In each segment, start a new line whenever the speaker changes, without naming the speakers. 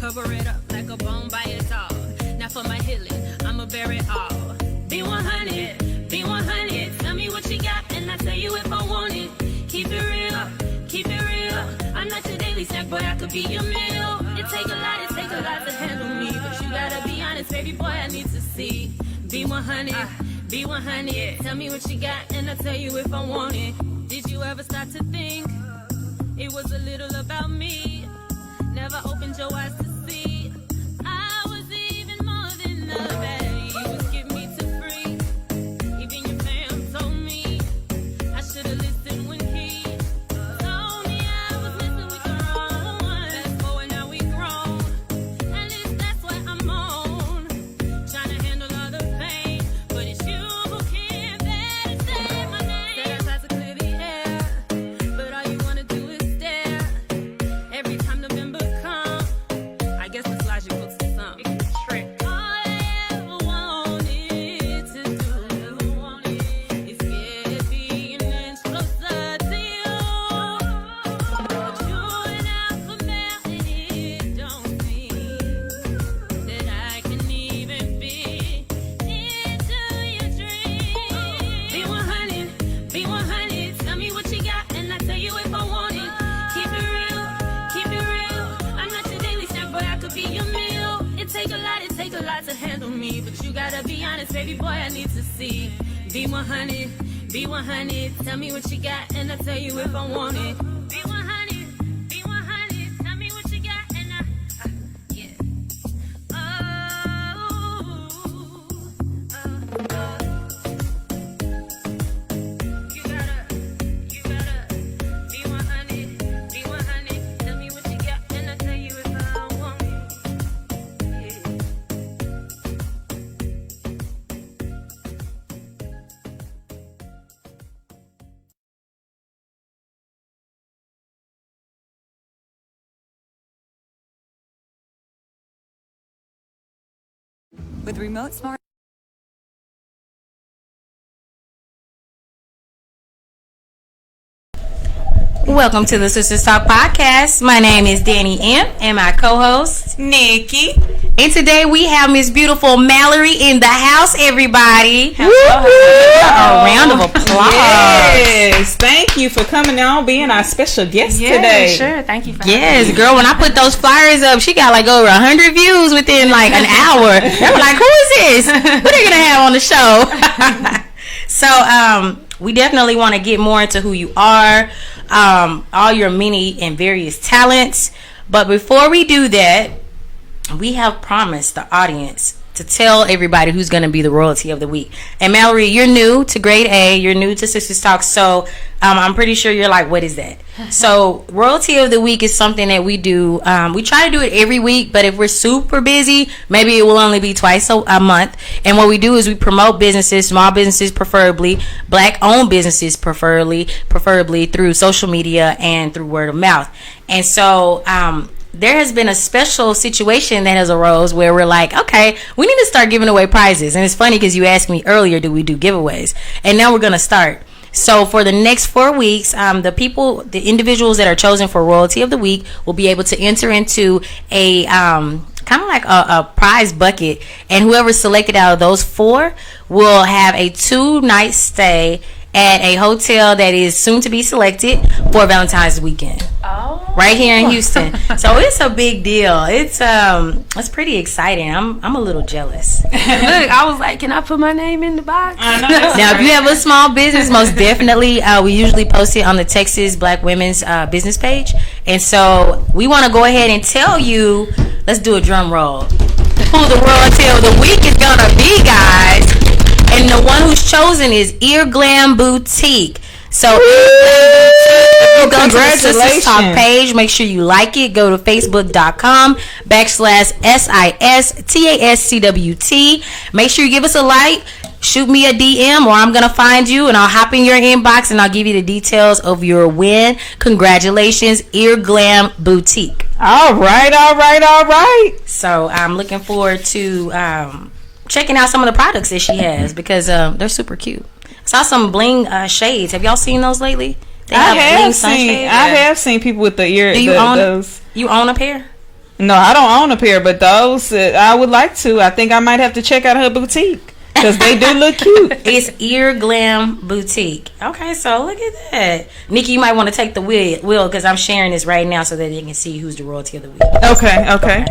cover it up like a bone by its all. Now for my healing, I'ma bear it all. Be 100, be 100. Tell me what you got, and I'll tell you if I want it. Keep it real, keep it real. I'm not your daily snack, but I could be your meal. It take a lot to handle me, but you gotta be honest, baby boy, I need to see. Be 100, be 100. Tell me what you got, and I'll tell you if I want it. Did you ever start to think it was a little about me? Never opened your eyes to see I was even more than the bad. You was giving me too free. Even your fam told me I should've listened when he told me I was messing with the wrong one. Fast forward, now we grown. At least that's what I'm on. Trying to handle all the pain, but it's you who can't bear to say my name. Said I tried to clear the air, but all you wanna do is stare. Every time November comes, I guess this logic looks to some. It's a trick. All I ever wanted to do is get me an inch closer to you. But you and I for mountain, it don't seem that I can even fit into your dreams. Be 100, be 100. Tell me what you got, and I'll tell you if I want it. Keep it real, keep it real. I'm not your daily snack, but I could be your meal. It take a lot to handle me, but you gotta be honest, baby boy, I need to see. Be 100, be 100. Tell me what you got, and I'll tell you if I want it. Be 100, be 100. Tell me what you got, and yeah. You gotta be 100, be 100. Tell me what you got, and I'll tell you if I want it.
With remote smart.
Welcome to the Sisters Talk Podcast. My name is Danny M. and my co-host Nikki. And today we have Miss Beautiful Mallory in the house, everybody. A round of applause.
Yes, thank you for coming on, being our special guest today.
Sure, thank you for having me. Girl, when I put those flyers up, she got like over 100 views within like an hour. They were like, who is this? What are you gonna have on the show? So we definitely want to get more into who you are, all your many and various talents. But before we do that, we have promised the audience to tell everybody who's going to be the royalty of the week. And Mallory, you're new to Grade A. You're new to Sisters Talk. So I'm pretty sure you're like, what is that? So royalty of the week is something that we do. We try to do it every week, but if we're super busy, maybe it will only be twice a month. And what we do is we promote businesses, small businesses preferably, black-owned businesses preferably through social media and through word of mouth. And so there has been a special situation that has arose where we're like, okay, we need to start giving away prizes. And it's funny because you asked me earlier, do we do giveaways? And now we're going to start. So for the next 4 weeks, the individuals that are chosen for Royalty of the Week will be able to enter into a kind of like a prize bucket. And whoever's selected out of those 4 will have a 2-night stay at a hotel that is soon to be selected for Valentine's weekend. Oh. Right here in Houston. So it's a big deal. It's pretty exciting. I'm a little jealous.
Look, I was like, can I put my name in the box?
Now, if you have a small business, most definitely, we usually post it on the Texas Black Women's business page. And so we want to go ahead and tell you, let's do a drum roll, who the royalty of the week is going to be, guys. And the one who's chosen is Ear Glam Boutique. So if you go to the Sisters Talk page, make sure you like it. Go to facebook.com/SISTASCWT. Make sure you give us a like. Shoot me a DM or I'm going to find you and I'll hop in your inbox and I'll give you the details of your win. Congratulations, Ear Glam Boutique.
All right.
So I'm looking forward to checking out some of the products that she has because they're super cute. Saw some bling shades. Have y'all seen those lately?
I have seen people with the ear.
Do you own those? You own a pair?
No, I don't own a pair, but those I would like to. I think I might have to check out her boutique because they do look cute.
It's Ear Glam Boutique. Okay, so look at that. Nikki, you might want to take the wheel because I'm sharing this right now so that they can see who's the royalty of the week.
Okay.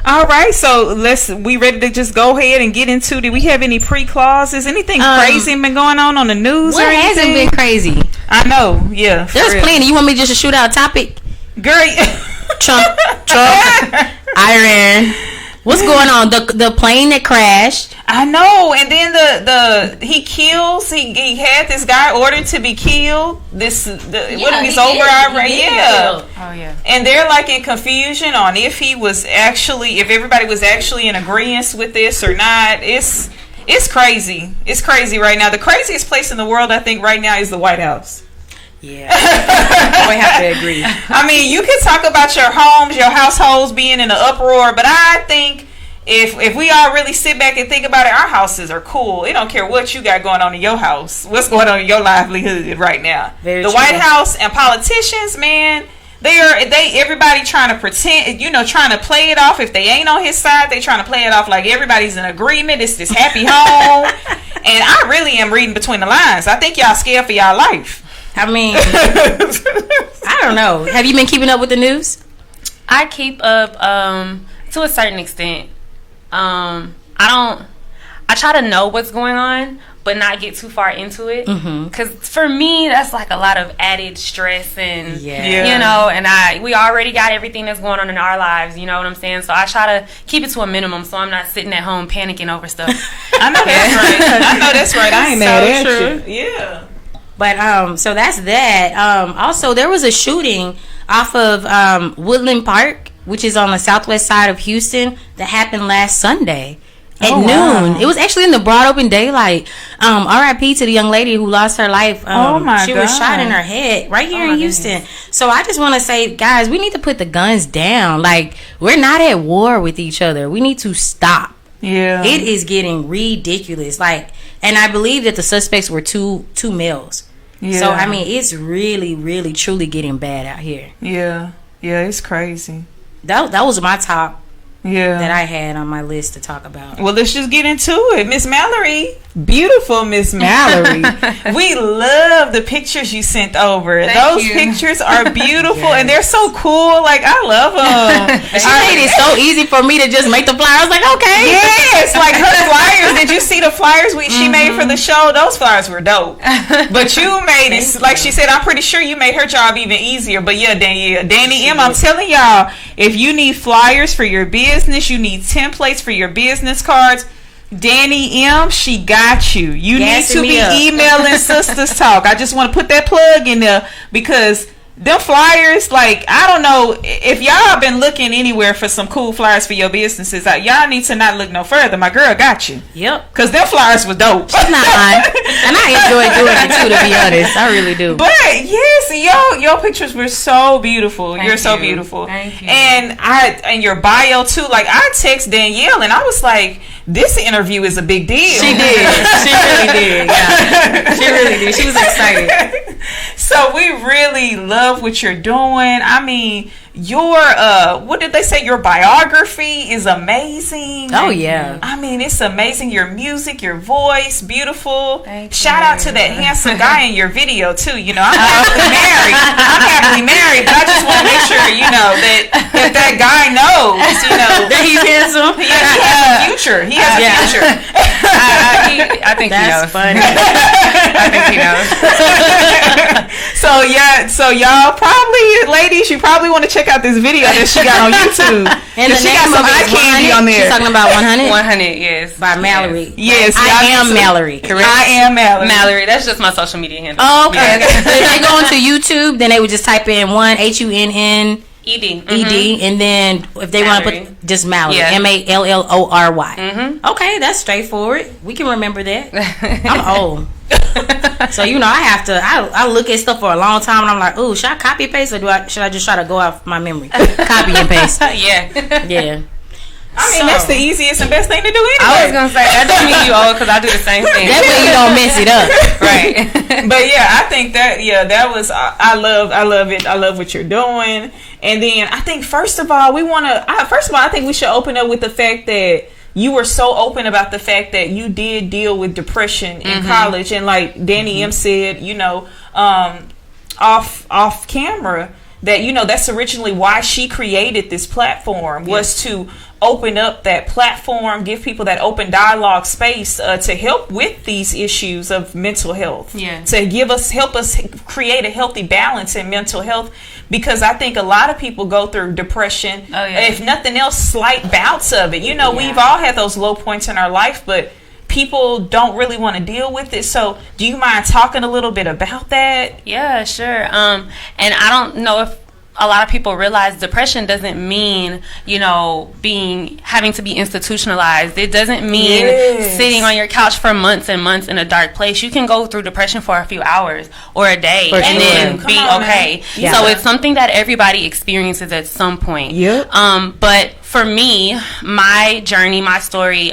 All right, so we ready to just go ahead and get into. Do we have any pre-clauses? Anything crazy been going on the news?
What
or anything?
hasn't been crazy?
I know, yeah.
There's plenty. You want me just to shoot out a topic?
Great.
Trump, Iran. What's going on? The plane that crashed.
I know, and then he had this guy ordered to be killed. He's over Iran. Yeah.
Oh yeah.
And they're like in confusion on if everybody was actually in agreement with this or not. It's crazy. It's crazy right now. The craziest place in the world, I think, right now is the White House.
Yeah, I have to agree.
I mean, you can talk about your homes, your households being in an uproar, but I think if we all really sit back and think about it, our houses are cool. It don't care what you got going on in your house. What's going on in your livelihood right now?
Very
the
true.
White House and politicians, man, everybody trying to pretend, trying to play it off. If they ain't on his side, they trying to play it off like everybody's in agreement. It's this happy home. And I really am reading between the lines. I think y'all scared for y'all life.
I mean, I don't know. Have you been keeping up with the news?
I keep up to a certain extent. I try to know what's going on, but not get too far into it. Because for me, that's like a lot of added stress and, and we already got everything that's going on in our lives, you know what I'm saying? So I try to keep it to a minimum so I'm not sitting at home panicking over stuff.
I know that's right. I ain't mad at you. Yeah.
But so that's that. Also, there was a shooting off of Woodland Park, which is on the southwest side of Houston, that happened last Sunday at noon. Wow. It was actually in the broad open daylight. R.I.P. to the young lady who lost her life. She was shot in her head right here in Houston. Goodness. So I just want to say, guys, we need to put the guns down. Like, we're not at war with each other. We need to stop.
Yeah.
It is getting ridiculous. Like, and I believe that the suspects were two males. Yeah. So, I mean, it's really, really, truly getting bad out here.
Yeah. Yeah, it's crazy.
That was my top
yeah.
that I had on my list to talk about.
Well, let's just get into it. Miss Mallory. Beautiful Miss Mallory. We love the pictures you sent over. Those pictures are beautiful and they're so cool. Like, I love them.
She made it so easy for me to just make the flyer. I was like, okay.
Yes, like her flyers. Did you see the flyers she made for the show? Those flyers were dope. But you made it, like she said, I'm pretty sure you made her job even easier. But yeah, Danny M, I'm telling y'all, if you need flyers for your business, you need templates for your business cards, Danny M, she got you. You need to be emailing Sisters Talk. I just want to put that plug in there because them flyers, like, I don't know if y'all been looking anywhere for some cool flyers for your businesses. Y'all need to not look no further. My girl got you.
Yep.
Because them flyers was dope.
She's not lying. And I enjoy doing it too, to be honest. I really do.
But yes, your pictures were so beautiful. You're so beautiful.
Thank you.
And your bio too. Like, I text Danielle and I was like, this interview is a big deal.
She did. She really did. Yeah. She really did. She was excited.
So we really love what you're doing. I mean, your what did they say? Your biography is amazing.
Oh yeah.
I mean, it's amazing. Your music, your voice, beautiful.
Shout
out to that handsome guy in your video too. You know, I'm happily married, but I just want to make sure that that guy knows,
that he's handsome.
He has a future. He has a future.
I think he knows.
That's funny.
I think he knows.
So y'all probably, ladies, you probably want to check out this video that she got on YouTube.
And
she got some eye candy on there.
She's talking about 100?
100, yes.
By Mallory.
Yes.
I am Mallory, correct?
I am Mallory.
Mallory, that's just my social media handle.
Oh, okay. So if they go into YouTube, then they would just type in HUNN ED, and then if they want to put just Mallory, MALLORY. Okay, that's straightforward. We can remember that. I'm old. So I have to. I look at stuff for a long time, and I'm like, "Ooh, should I copy and paste, or should I just try to go off my memory, copy and paste?"
Yeah.
I mean, that's the easiest and best thing to do anyway.
I was gonna say that doesn't mean you old because I do the same thing.
That way you don't mess it up.
Right.
But yeah, I think that was I love it. I love what you're doing. And then I think first of all I think we should open up with the fact that you were so open about the fact that you did deal with depression in college, and like Danny M said, off camera, that that's originally why she created this platform, was to open up that platform, give people that open dialogue space to help with these issues of mental health, to help us create a healthy balance in mental health, because I think a lot of people go through depression, if nothing else, slight bouts of it. We've all had those low points in our life, but people don't really want to deal with it. So do you mind talking a little bit about that?
Yeah, sure. And I don't know if a lot of people realize depression doesn't mean, having to be institutionalized. It doesn't mean sitting on your couch for months and months in a dark place. You can go through depression for a few hours or a day then be okay. Yeah. So it's something that everybody experiences at some point. Yep. But for me, my journey, my story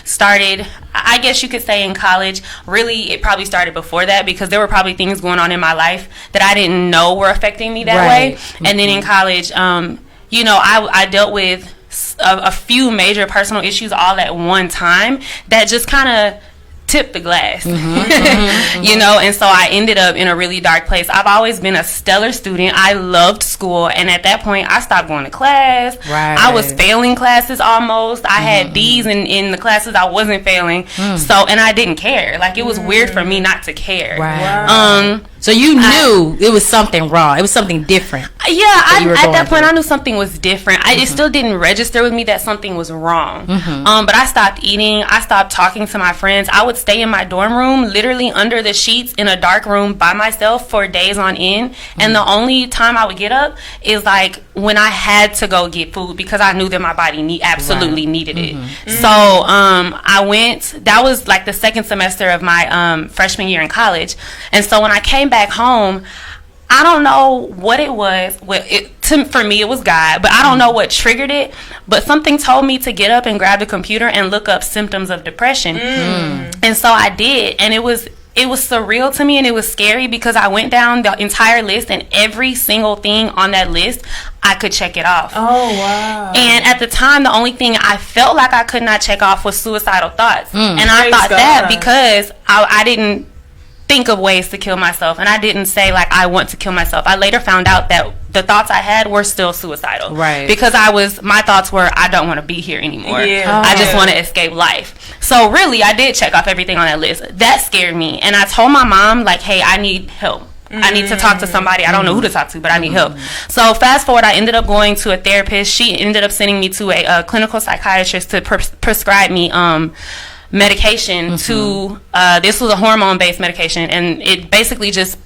started, I guess you could say, in college. Really, it probably started before that, because there were probably things going on in my life that I didn't know were affecting me that way. And then in college, I dealt with a few major personal issues all at one time that just kind of tipped the glass. And so I ended up in a really dark place. I've always been a stellar student. I loved school, and at that point I stopped going to class. I was failing classes almost. I had D's in the classes I wasn't failing. So, and I didn't care. Like, it was weird for me not to care.
So you knew it was something wrong. It was something different.
Yeah, at that point I knew something was different. It still didn't register with me that something was wrong. But I stopped eating. I stopped talking to my friends. I would stay in my dorm room, literally under the sheets in a dark room by myself for days on end. And the only time I would get up is like when I had to go get food, because I knew that my body absolutely needed it. So I went. That was like the second semester of my freshman year in college. And so when I came back home, I don't know what it was. For me, it was God, but I don't know what triggered it. But something told me to get up and grab the computer and look up symptoms of depression. And so I did, and it was surreal to me, and it was scary, because I went down the entire list, and every single thing on that list, I could check it off. Oh, wow. And at the time, the only thing I felt like I could not check off was suicidal thoughts. And I thought that because I didn't think of ways to kill myself, and I didn't say like I want to kill myself. I later found out that the thoughts I had were still suicidal, because my thoughts were, I don't want to be here anymore. I just want to escape life. So really, I did check off everything on that list. That scared me, and I told my mom, like, hey, I need help. I need to talk to somebody. I don't know who to talk to, but I need help. So fast forward, I ended up going to a therapist. She ended up sending me to a clinical psychiatrist to prescribe me medication to this was a hormone-based medication, and it basically just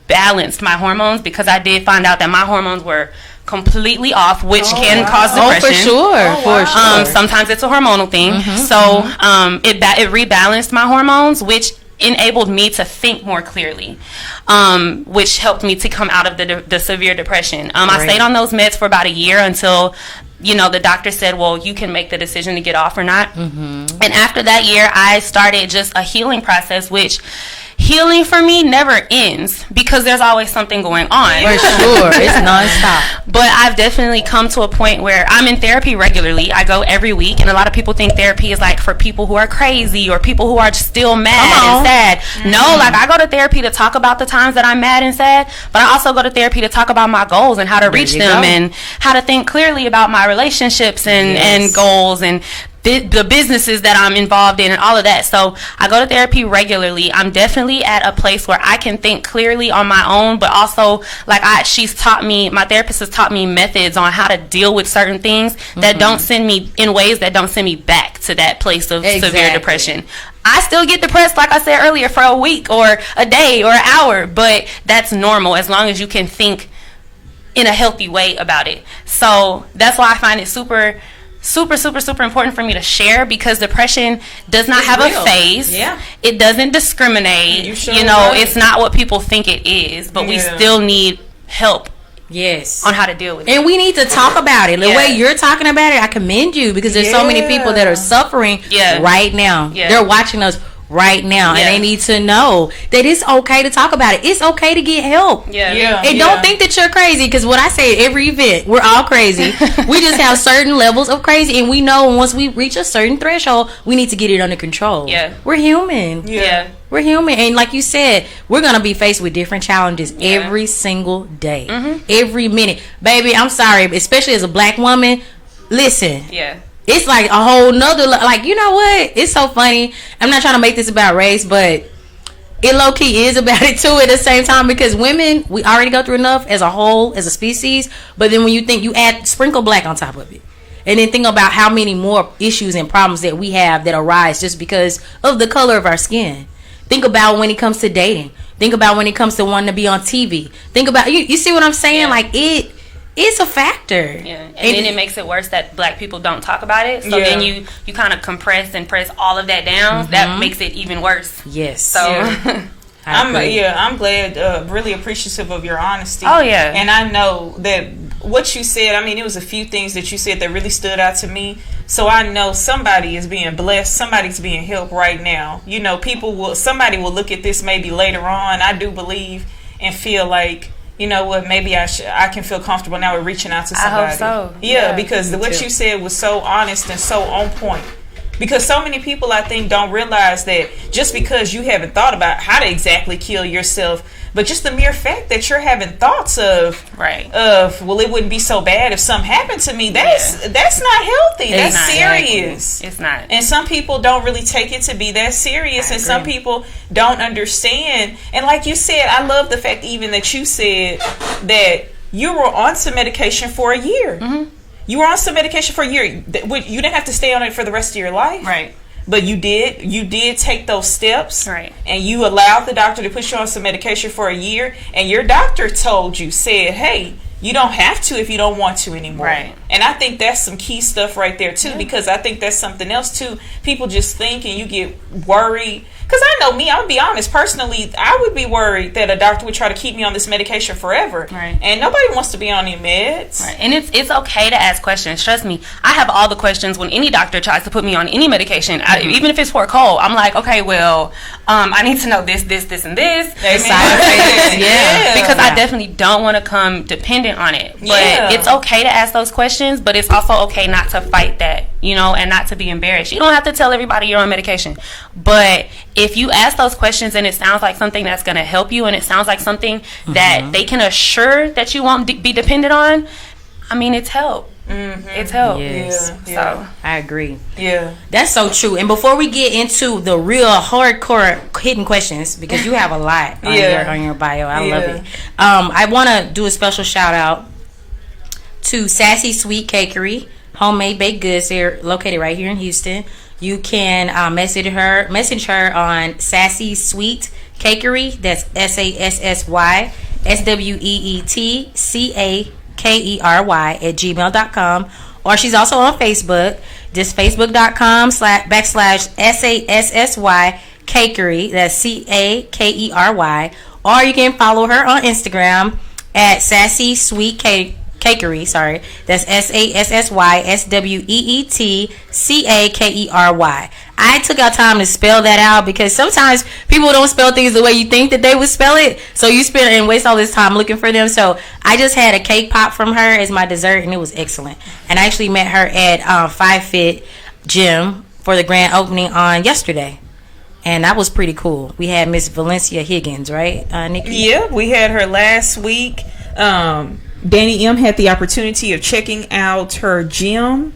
balanced my hormones, because I did find out that my hormones were completely off, which can cause depression.
For sure.
Sometimes it's a hormonal thing. So it rebalanced my hormones, which enabled me to think more clearly, which helped me to come out of the severe depression. I stayed on those meds for about a year until the doctor said, well, you can make the decision to get off or not. And after that year, I started just a healing process, which healing for me never ends, because there's always something going on.
For sure. It's nonstop.
But I've definitely come to a point where I'm in therapy regularly. I go every week, and a lot of people think therapy is like for people who are crazy or people who are still mad and sad. No, like, I go to therapy to talk about the times that I'm mad and sad, but I also go to therapy to talk about my goals and how to reach them and how to think clearly about my relationships and goals and the businesses that I'm involved in and all of that. So I go to therapy regularly. I'm definitely at a place where I can think clearly on my own, but also like my therapist has taught me methods on how to deal with certain things that don't send me in ways that don't send me back to that place of severe depression. I still get depressed, like I said earlier, for a week or a day or an hour, but that's normal as long as you can think in a healthy way about it. So that's why I find it super important for me to share, because depression does not have a face. It doesn't discriminate. It's not what people think it is, but we still need help
Yes.
on how to deal with it.
And we need to talk about it. The way you're talking about it, I commend you, because there's so many people that are suffering right now. Yeah. They're watching us right now, and they need to know that it's okay to talk about it. It's okay to get help. And don't think that you're crazy, because what I say at every event, we're all crazy. We just have certain levels of crazy, and we know once we reach a certain threshold, we need to get it under control. We're human. We're human, and like you said, we're gonna be faced with different challenges every single day, every minute. Baby, I'm sorry, especially as a black woman. Listen, it's like a whole nother, like, you know what? It's so funny. I'm not trying to make this about race, but it low key is about it too at the same time, because women, we already go through enough as a whole, as a species. But then when you think, you add sprinkle black on top of it, and then think about how many more issues and problems that we have that arise just because of the color of our skin. Think about when it comes to dating. Think about when it comes to wanting to be on TV. Think about, you see what I'm saying? Like, it's a factor.
And then it makes it worse that black people don't talk about it. So then you kind of compress and press all of that down. That makes it even worse. Yes. So
I'm glad, really appreciative of your honesty.
Oh yeah.
And I know that what you said, I mean, it was a few things that you said that really stood out to me. So I know somebody is being blessed, somebody's being helped right now. You know, somebody will look at this maybe later on, I do believe, and feel like, you know what, maybe I can feel comfortable now with reaching out to somebody.
I hope so.
Yeah, because what you said was so honest and so on point. Because so many people, I think, don't realize that just because you haven't thought about how to exactly kill yourself, but just the mere fact that you're having thoughts of, well, it wouldn't be so bad if something happened to me. That's not healthy. That's not serious.
It's not.
And some people don't really take it to be that serious, and some people don't understand. And like you said, I love the fact even that you said that you were on some medication for a year. You were on some medication for a year. You didn't have to stay on it for the rest of your life.
Right.
But you did take those steps.
Right.
And you allowed the doctor to put you on some medication for a year. And your doctor said, hey, you don't have to if you don't want to anymore.
Right.
And I think that's some key stuff right there, too, because I think that's something else, too. People just think and you get worried. Because I know me, I'm going to be honest, personally, I would be worried that a doctor would try to keep me on this medication forever.
Right.
And nobody wants to be on any meds.
Right. And it's okay to ask questions. Trust me, I have all the questions when any doctor tries to put me on any medication, even if it's for a cold. I'm like, okay, well, I need to know this, and this. Side effects. Because I definitely don't want to come dependent on it. But it's okay to ask those questions, but it's also okay not to fight that, and not to be embarrassed. You don't have to tell everybody you're on medication. But if you ask those questions and it sounds like something that's going to help you, and it sounds like something that they can assure that you won't be dependent on, I mean, it's help. It's help.
Yes.
So
I agree.
Yeah.
That's so true. And before we get into the real hardcore hidden questions, because you have a lot on your bio. I love it. I want to do a special shout out to Sassy Sweet Cakery, homemade baked goods. They're located right here in Houston. You can message her on Sassy Sweet Cakery. That's SASSY SWEETCAKERY @gmail.com. Or she's also on Facebook. Just facebook.com/SASSY Cakery. That's CAKERY. Or you can follow her on Instagram at Sassy Sweet Cakery, sorry. That's SASSYSWEETCAKERY. I took out time to spell that out because sometimes people don't spell things the way you think that they would spell it. So you spend and waste all this time looking for them. So I just had a cake pop from her as my dessert, and it was excellent. And I actually met her at 5 Fit Gym for the grand opening on yesterday. And that was pretty cool. We had Miss Valencia Higgins, right, Nikki?
Yeah, we had her last week. Danny M had the opportunity of checking out her gym.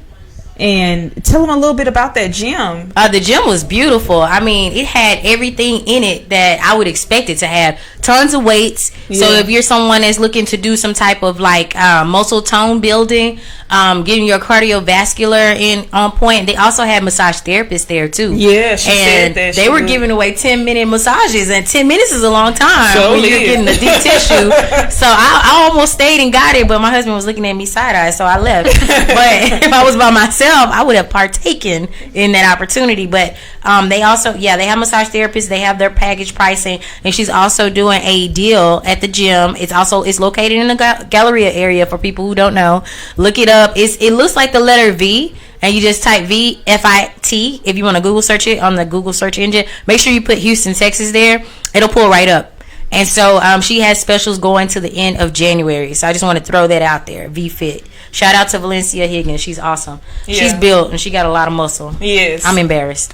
And tell them a little bit about that gym.
The gym was beautiful. I mean, it had everything in it that I would expect it to have. Tons of weights. So if you're someone that's looking to do some type of like muscle tone building, getting your cardiovascular on point. They also had massage therapists there too.
Yeah, she said that.
They were giving away 10-minute massages, and 10 minutes is a long time when you're getting the deep tissue. So I almost stayed and got it, but my husband was looking at me side eye, so I left. But if I was by myself, myself, I would have partaken in that opportunity. But they also, they have massage therapists. They have their package pricing, and she's also doing a deal at the gym. It's located in the Galleria area for people who don't know. Look it up. It looks like the letter V. And you just type VFIT if you want to Google search it on the Google search engine. Make sure you put Houston, Texas there. It'll pull right up. And so she has specials going to the end of January. So I just want to throw that out there. VFit. Shout out to Valencia Higgins. She's awesome. Yeah. She's built and she got a lot of muscle. Yes. I'm embarrassed.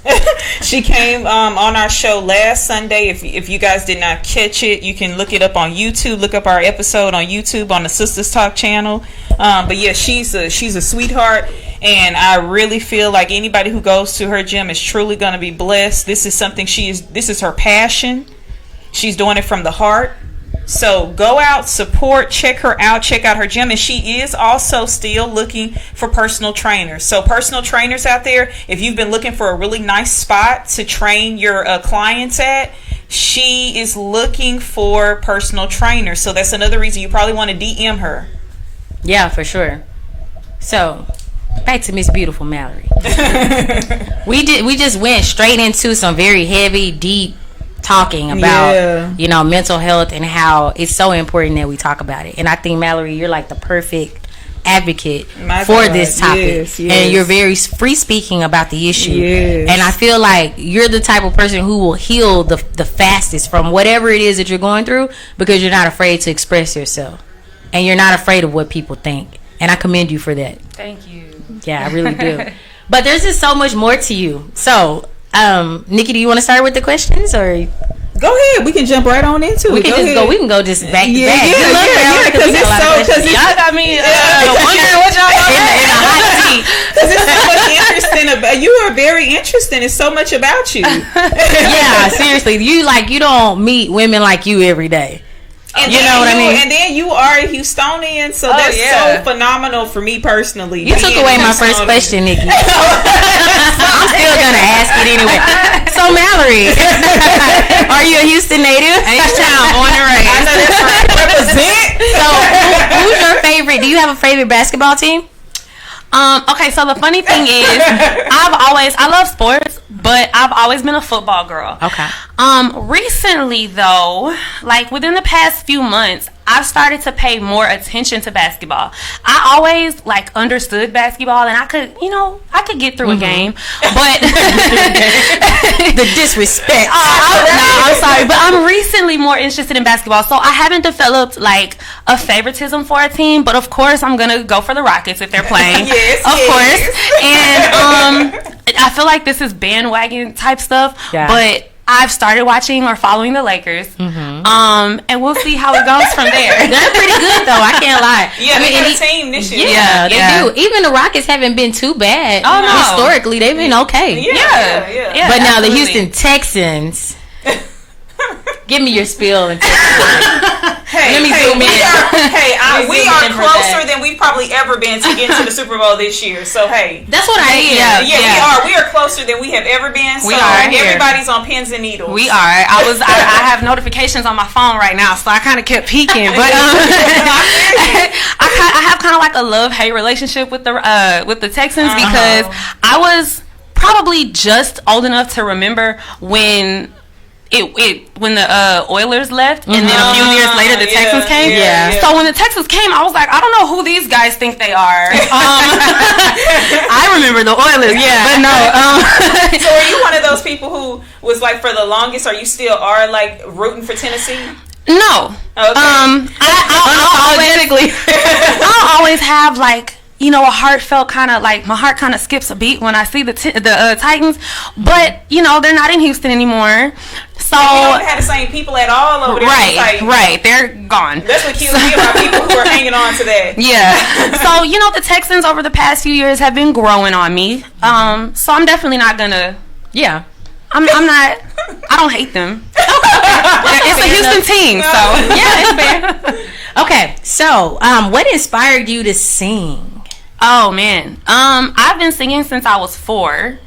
She came on our show last Sunday. If you guys did not catch it, you can look it up on YouTube. Look up our episode on YouTube on the Sisters Talk channel. But yeah, she's a sweetheart. And I really feel like anybody who goes to her gym is truly going to be blessed. This is something this is her passion. She's doing it from the heart. So go out, support, check her out, check out her gym. And she is also still looking for personal trainers. So personal trainers out there, if you've been looking for a really nice spot to train your clients at, she is looking for personal trainers. So that's another reason you probably want to DM her.
Yeah, for sure. So back to Miss Beautiful Mallory. We just went straight into some very heavy, deep talking about mental health and how it's so important that we talk about it. And I think, Mallory, you're like the perfect advocate for this topic. Yes. And you're very free speaking about the issue. Yes. And I feel like you're the type of person who will heal the fastest from whatever it is that you're going through, because you're not afraid to express yourself and you're not afraid of what people think. And I commend you for that.
Thank you.
Yeah, I really do. But there's just so much more to you. So Nikki, do you want to start with the questions, or
go ahead? We can jump right on into it.
We can go just back to back.
Because y'all got me wondering what y'all in a hot seat. Because it's so much interesting about you. Are very interesting. It's so much about you.
Yeah, seriously, you don't meet women like you every day.
And you know what I mean? And then you are a Houstonian, so that's so phenomenal for me personally.
You took away my first question, Nikki. I'm still going to ask it anyway. So, Mallory, are you a Houston native?
H-Town, born and raised.
I know that's right. Represent.
So, who's your favorite? Do you have a favorite basketball team?
Okay, so the funny thing is, I love sports, but I've always been a football girl.
Okay.
Recently though, like within the past few months, I've started to pay more attention to basketball. I always understood basketball, and I could get through a game, but
the disrespect.
I'm sorry, but I'm recently more interested in basketball, so I haven't developed a favoritism for a team, but of course I'm gonna go for the Rockets if they're playing.
Yes,
of course. And I feel like this is bandwagon type stuff, but I've started watching or following the Lakers, and we'll see how it goes from there.
They're pretty good, though. I can't lie.
Yeah, they got a team this year.
Yeah, they do. Even the Rockets haven't been too bad.
Oh, no.
Historically, they've been okay.
Yeah,
but now the Houston Texans. Give me your spiel and
let me zoom in. We are closer than we've probably ever been to get to the Super Bowl this year. So
that's what I hear.
We are. We are closer than we have ever been. So
we are.
Everybody's on pins and needles.
We are. I have notifications on my phone right now, so I kind of kept peeking. But I have kind of like a love-hate relationship with the Texans because I was probably just old enough to remember when the Oilers left, and then a few years later the Texans came. So when the Texans came, I was like, I don't know who these guys think they are. I remember the Oilers, but no.
So are you one of those people who was for the longest, or you still are rooting for Tennessee?
No.
Okay.
I'll always have a heartfelt kind of my heart kind of skips a beat when I see the Titans, but they're not in Houston anymore. So
you don't have the same people at all over there.
Right, they're gone.
That's what kills me about people who are hanging on to that.
Yeah. So the Texans over the past few years have been growing on me. So I'm definitely not gonna.
Yeah.
I'm not. I don't hate them. It's a Houston team, so
it's fair. Okay, so what inspired you to sing?
Oh man, I've been singing since I was 4,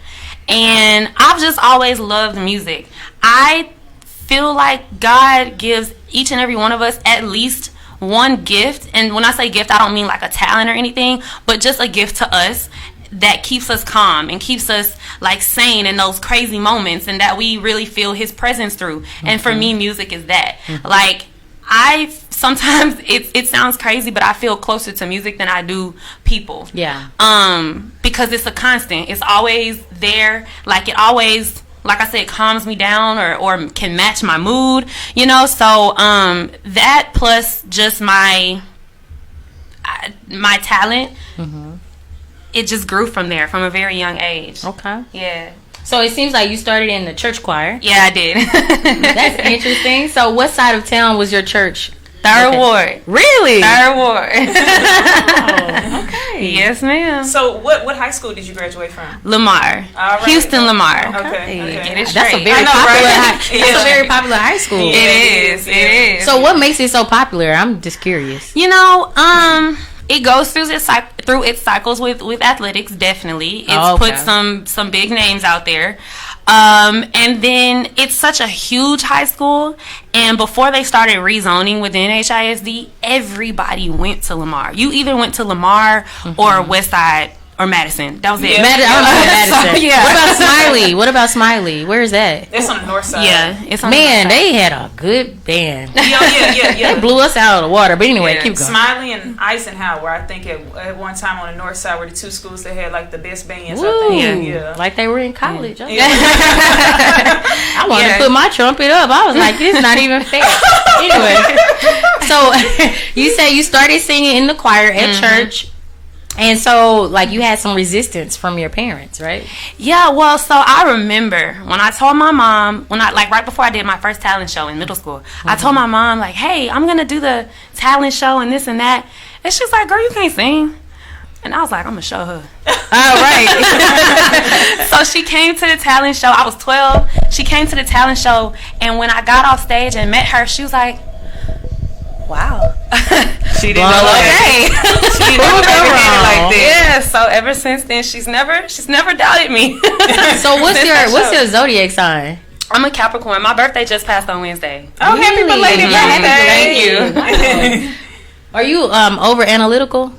and I've just always loved music. I feel like God gives each and every one of us at least one gift, and when I say gift, I don't mean a talent or anything, but just a gift to us that keeps us calm and keeps us like sane in those crazy moments, and that we really feel his presence through. And for me, music is that. Like, I sometimes it sounds crazy, but I feel closer to music than I do people.
Yeah.
Because it's a constant. It's always there. Like, it always, like I said, calms me down or can match my mood, you know. So that plus just my talent, it just grew from there from a very young age.
Okay.
Yeah.
So it seems like you started in the church choir.
Yeah, I did.
That's interesting. So what side of town was your church?
Third Ward.
Really?
Third Ward.
Oh, okay.
Yes, ma'am.
So what high school did you graduate from?
Lamar.
All right.
Houston Lamar.
Okay.
Get it
That's
straight.
a very
I know,
popular.
right?
That's a very popular high school.
It is.
So what makes it so popular? I'm just curious.
You know, it goes through its cycles with athletics. Definitely, it's put some big names out there, and then it's such a huge high school. And before they started rezoning within HISD, everybody went to Lamar. You either went to Lamar or Westside or Madison. That was it.
Madison.
So, yeah.
What about Smiley? What about Smiley? Where is that?
It's on the north side.
Yeah, it's on
Man,
the north side.
they had a good band.
Yeah.
They blew us out of the water. But anyway, keep going.
Smiley and Eisenhower, I think at one time on the north side were the two schools that had like the best bands.
Woo.
I think. Yeah.
Like they were in college.
Yeah.
I wanted to put my trumpet up. I was like, this is not even fair. Anyway, so you say you started singing in the choir at church. And so, like, you had some resistance from your parents, right?
Yeah, well, so I remember when I told my mom, right before I did my first talent show in middle school, I told my mom, like, hey, I'm going to do the talent show and this and that. And she's like, girl, you can't sing. And I was like, I'm going to show her.
All right.
So she came to the talent show. I was 12. She came to the talent show. And when I got off stage and met her, she was like, wow.
She didn't know
okay.
She didn't know like that.
Yeah, so ever since then, she's never doubted me.
So what's your zodiac sign?
I'm a Capricorn. My birthday just passed on Wednesday.
Oh, happy belated
Yeah,
birthday.
Thank you.
Are you over analytical?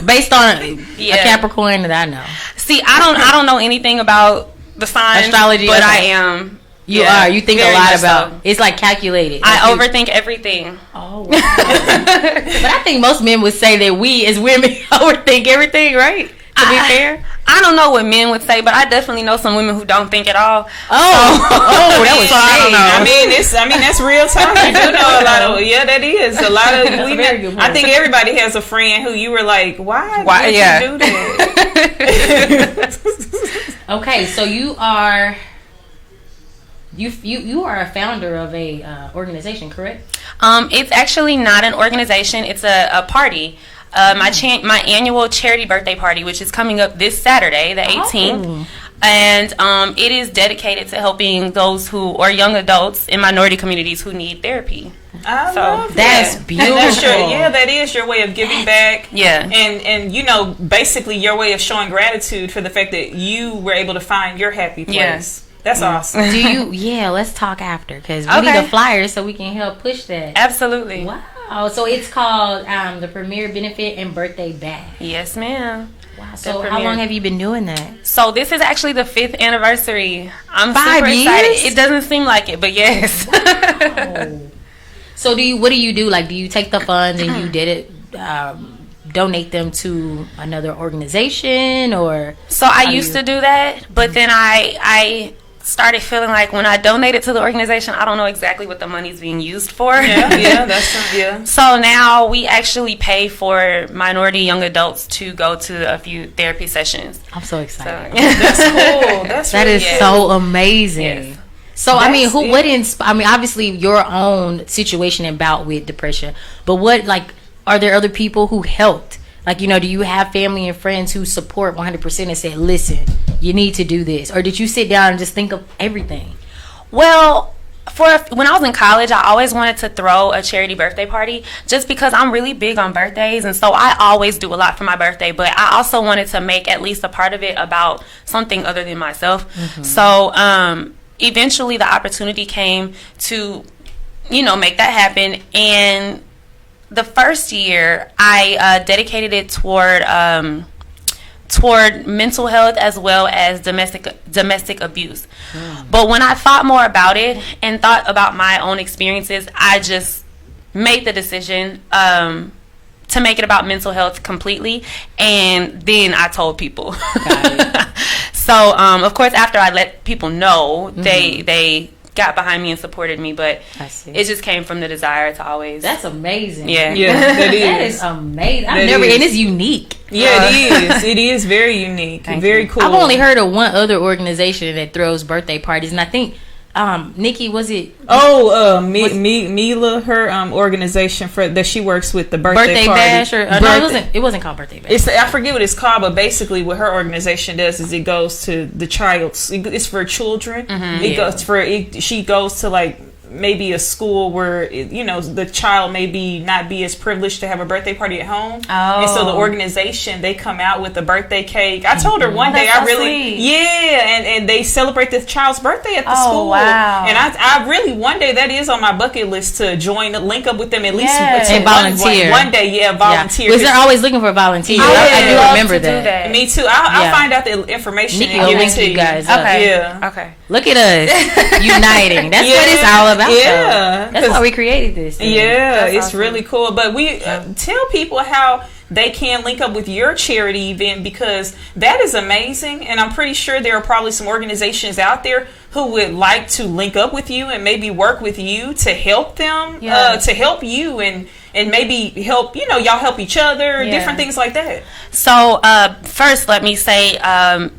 Based on a Capricorn that I know.
See, I don't know anything about the signs,
Astrology,
but
okay.
I am.
You are. You think a
very
lot
much
about.
so.
It's like calculated.
I overthink everything.
Oh, wow. But I think most men would say that we as women overthink everything, right? To be fair.
I don't know what men would say, but I definitely know some women who don't think at all.
That was
I don't know.
I mean that's real talk. You do know a lot of that is a lot of. I think everybody has a friend who you were like, why did you do that?
Okay, so you are. You are a founder of a organization, correct?
It's actually not an organization. It's a party. My annual charity birthday party, which is coming up this Saturday, the 18th. And it is dedicated to helping those or young adults in minority communities who need therapy.
I love
that's
that.
beautiful.
That is your way of giving back.
Yeah.
And basically your way of showing gratitude for the fact that you were able to find your happy place.
Yes.
That's awesome.
Do you? Yeah, let's talk after because we need a flyer so we can help push that.
Absolutely.
Wow. So it's called the Premeir Benefit and Birthday Bash.
Yes, ma'am.
Wow. So how long have you been doing that?
So this is actually the 5th anniversary. I'm
5
super excited.
years?
It doesn't seem like it, but yes.
Oh. So what do you do? Like, do you take the funds and you did it? Donate them to another organization or?
So I used to do that, but then I started feeling like when I donated to the organization, I don't know exactly what the money's being used for.
Yeah.
So now we actually pay for minority young adults to go to a few therapy sessions.
I'm so excited.
So,
That's cool.
That is so amazing.
Yes.
So I mean, obviously your own situation and bout with depression, but are there other people who helped? Like, do you have family and friends who support 100% and say, listen, you need to do this? Or did you sit down and just think of everything?
Well, when I was in college, I always wanted to throw a charity birthday party just because I'm really big on birthdays. And so I always do a lot for my birthday. But I also wanted to make at least a part of it about something other than myself. Mm-hmm. So eventually the opportunity came to, make that happen. And the first year, I dedicated it toward mental health as well as domestic abuse. But when I thought more about it and thought about my own experiences, I just made the decision to make it about mental health completely, and then I told people. So of course, after I let people know, they got behind me and supported me, but it just came from the desire to always.
That's amazing.
Yeah, that is.
That is amazing. And it's unique.
Yeah, it is. It is very unique. Very cool.
I've only heard of one other organization that throws birthday parties, and I think Nikki, was it?
Mila, her organization for that she works with, the birthday party.
Bash, or no, it wasn't called Birthday Bash.
I forget what it's called, but basically what her organization does is it goes to the child. It's for children. She goes to like maybe a school where the child maybe not be as privileged to have a birthday party at home, and so the organization, they come out with a birthday cake. I told her one day, and they celebrate the child's birthday at the school.
Wow.
And I really, one day, that is on my bucket list to link up with them at least
and volunteer
one day. Volunteer.
Because they're always looking for volunteers. I do remember that.
Me too. I'll find out the information
Nikki
and
will
give
link
it to
you guys.
Okay.
Look at us uniting. That's what it's all about.
Yeah,
that's why we created this thing.
Yeah, it's awesome. Really cool. But we tell people how they can link up with your charity event, because that is amazing. And I'm pretty sure there are probably some organizations out there who would like to link up with you and maybe work with you to help them, to help you and maybe help, y'all help each other, different things like that.
So first, let me say,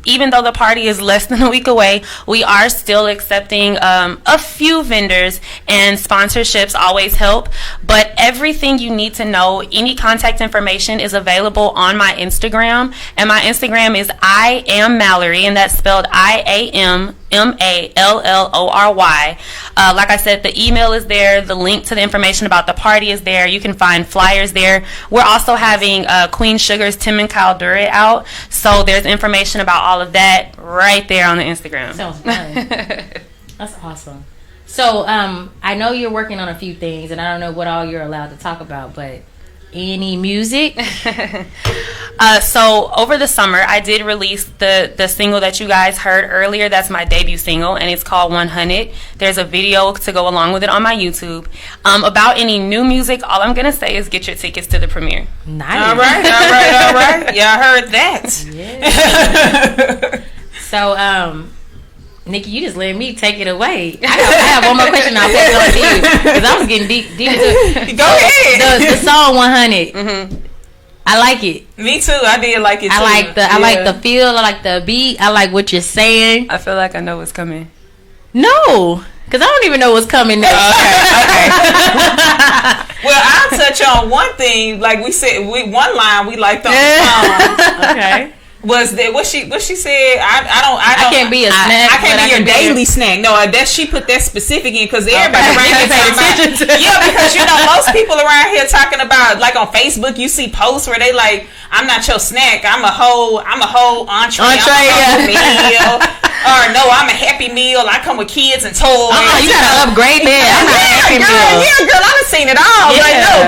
even though the party is less than a week away, we are still accepting a few vendors, and sponsorships always help. But everything you need to know, any contact information is available on my Instagram. And my Instagram is IAMMALLORY, and that's spelled IAMMALLORY. Like I said, the email is there. The link to the information about the party is there. You can find flyers there. We're also having Queen Sugar's Tim and Kyle Durrett out, so there's information about all of that right there on the Instagram.
Sounds fun. That's awesome. So I know you're working on a few things, and I don't know what all you're allowed to talk about, but any music?
So over the summer, I did release the single that you guys heard earlier. That's my debut single, and it's called 100. There's a video to go along with it on my YouTube. About any new music, all I'm gonna say is get your tickets to the premiere.
Nice.
All right. Yeah, I heard that.
Yeah. So Nikki, you just let me take it away. I have one more question. I'll pass it on to you, because I was getting deep into it.
Go ahead.
The song 100. I like it.
Me too. I did like it too.
I like the feel. I like the beat. I like what you're saying.
I feel like I know what's coming.
No, because I don't even know what's coming next.
Okay. Well, I'll touch on one thing. Like we said, one line we liked on the song.
Okay.
Was that what she said? I
can't be a snack.
I can't be your daily snack. No, that she put that specific in, because everybody around here talking about. Yeah, because most people around here talking about, like on Facebook, you see posts where they like, I'm not your snack. I'm a whole entree. Meal. Or no, I'm a Happy Meal. I come with kids and toys.
You gotta upgrade that.
Girl, I done seen it all.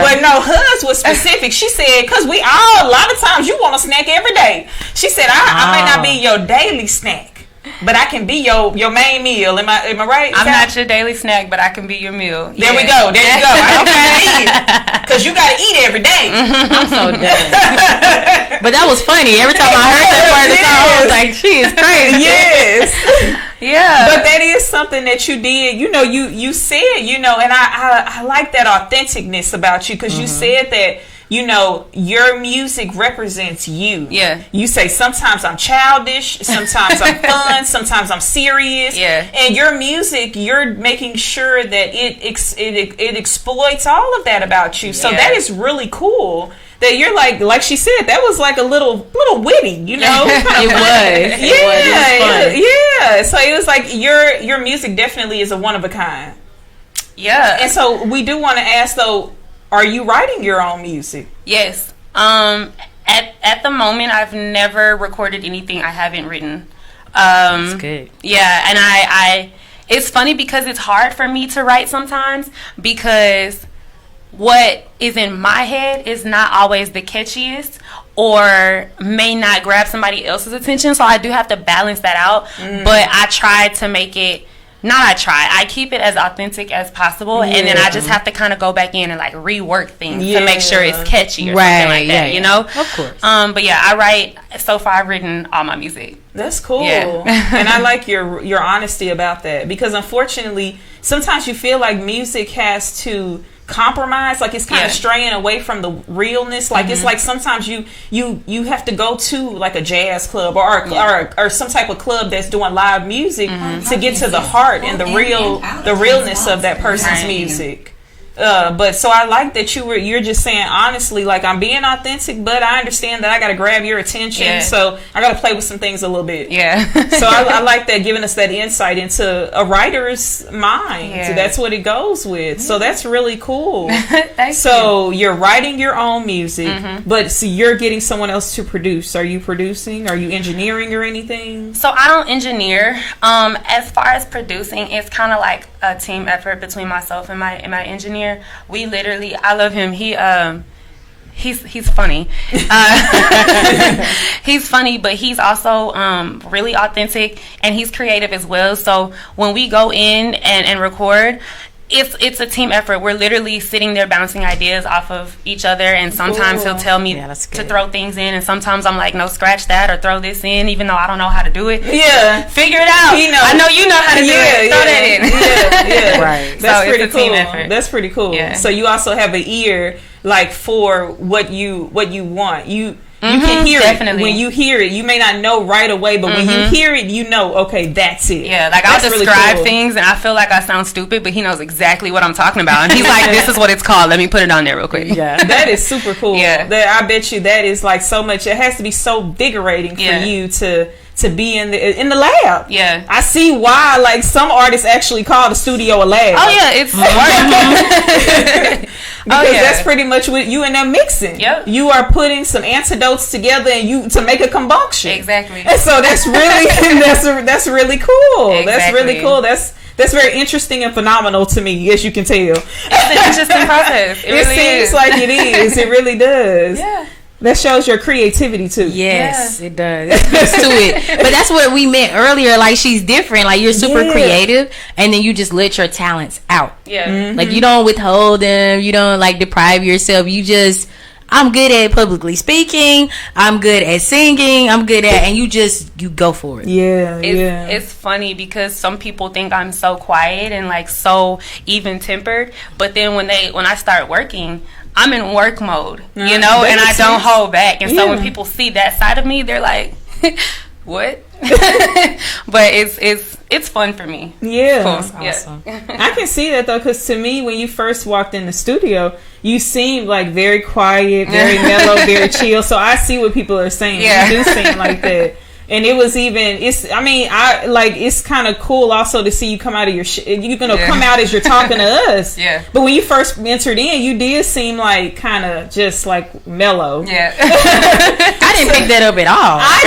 But no, hers was specific. She said, because we all, a lot of times you want a snack every day. She said, I may not be your daily snack, but I can be your main meal. Am I right?
I'm not your daily snack, but I can be your meal.
There we go. There you go. Because you got to eat every day.
I'm so done. But that was funny. Every time I heard that part of the song, I was like, she is crazy.
Yes.
Yeah.
But that is something that you did. You said, and I like that authenticness about you, because you said that, your music represents you.
Yeah.
You say, sometimes I'm childish, sometimes I'm fun, sometimes I'm serious.
Yeah.
And your music, you're making sure that it exploits all of that about you. So that is really cool. That you're like she said, that was like a little witty,
It was.
Yeah. So it was like your music definitely is a one of a kind.
Yeah.
And so we do want to ask though, are you writing your own music?
Yes. At the moment, I've never recorded anything I haven't written.
That's good.
Yeah, and I it's funny because it's hard for me to write sometimes, because what is in my head is not always the catchiest, or may not grab somebody else's attention. So I do have to balance that out. But I try to make it, I keep it as authentic as possible, and then I just have to kind of go back in and like rework things to make sure it's catchy or something like that, you know?
Of course.
But yeah, I write, so far I've written all my music.
That's cool.
Yeah.
And I like your honesty about that, because unfortunately sometimes you feel like music has to compromise, like it's kind of straying away from the realness. Like it's like sometimes you have to go to like a jazz club or some type of club that's doing live music to get to the heart and the realness of that person's music. But so I like that you're just saying honestly, like, I'm being authentic, but I understand that I got to grab your attention, so I got to play with some things a little bit. So I like that, giving us that insight into a writer's mind. So that's what it goes with. So that's really cool. So you're writing your own music, but so you're getting someone else to produce. Are you producing? Are you engineering or anything?
So I don't engineer. As far as producing, it's kind of like a team effort between myself and my engineer. We literally, I love him. He's funny. He's funny, but he's also really authentic, and he's creative as well. So when we go in and record, it's a team effort. We're literally sitting there bouncing ideas off of each other, and sometimes he'll tell me to throw things in, and sometimes I'm like, no, scratch that or throw this in, even though I don't know how to do it. Figure it out. I know you know how to do it. Throw that in.
Right. That's pretty cool. Team effort. That's pretty cool. So you also have an ear, like, for what you want. You can hear it. When you hear it, you may not know right away, but when you hear it, you know, okay, that's it.
Like, I'll describe things, and I feel like I sound stupid, but he knows exactly what I'm talking about. And he's like, this is what it's called. Let me put it on there real quick.
That is super cool. I bet you that is, like, so much. It has to be so invigorating for you to be in the lab. I see why, like, some artists actually call the studio a lab.
It's
because that's pretty much what you and them mixing. You are putting some antidotes together and to make a combustion. And so that's really that's really cool. That's really cool. That's very interesting and phenomenal to me, as you can tell.
It's an interesting process. It
seems like it is. It really does. That shows your creativity too.
Yes, it does. It speaks to it. But that's what we meant earlier. Like, she's different. Like, you're super creative, and then you just let your talents out. Like, you don't withhold them. You don't, like, deprive yourself. You just, I'm good at publicly speaking. I'm good at singing. I'm good at, and you go for it.
It's funny because some people think I'm so quiet and, like, so even tempered, but then when I start working, I'm in work mode, you know, and I don't hold back. And so when people see that side of me, they're like, what? But it's fun for me. Cool.
That's awesome.
I can see that, though, because to me, when you first walked in the studio, you seemed like very quiet, very mellow, very chill. So I see what people are saying. You do seem like that. And it was even, it's kind of cool also to see you come out of your you're going to come out as you're talking to us. But when you first entered in, you did seem like kind of just like mellow.
I didn't pick that up at all.
I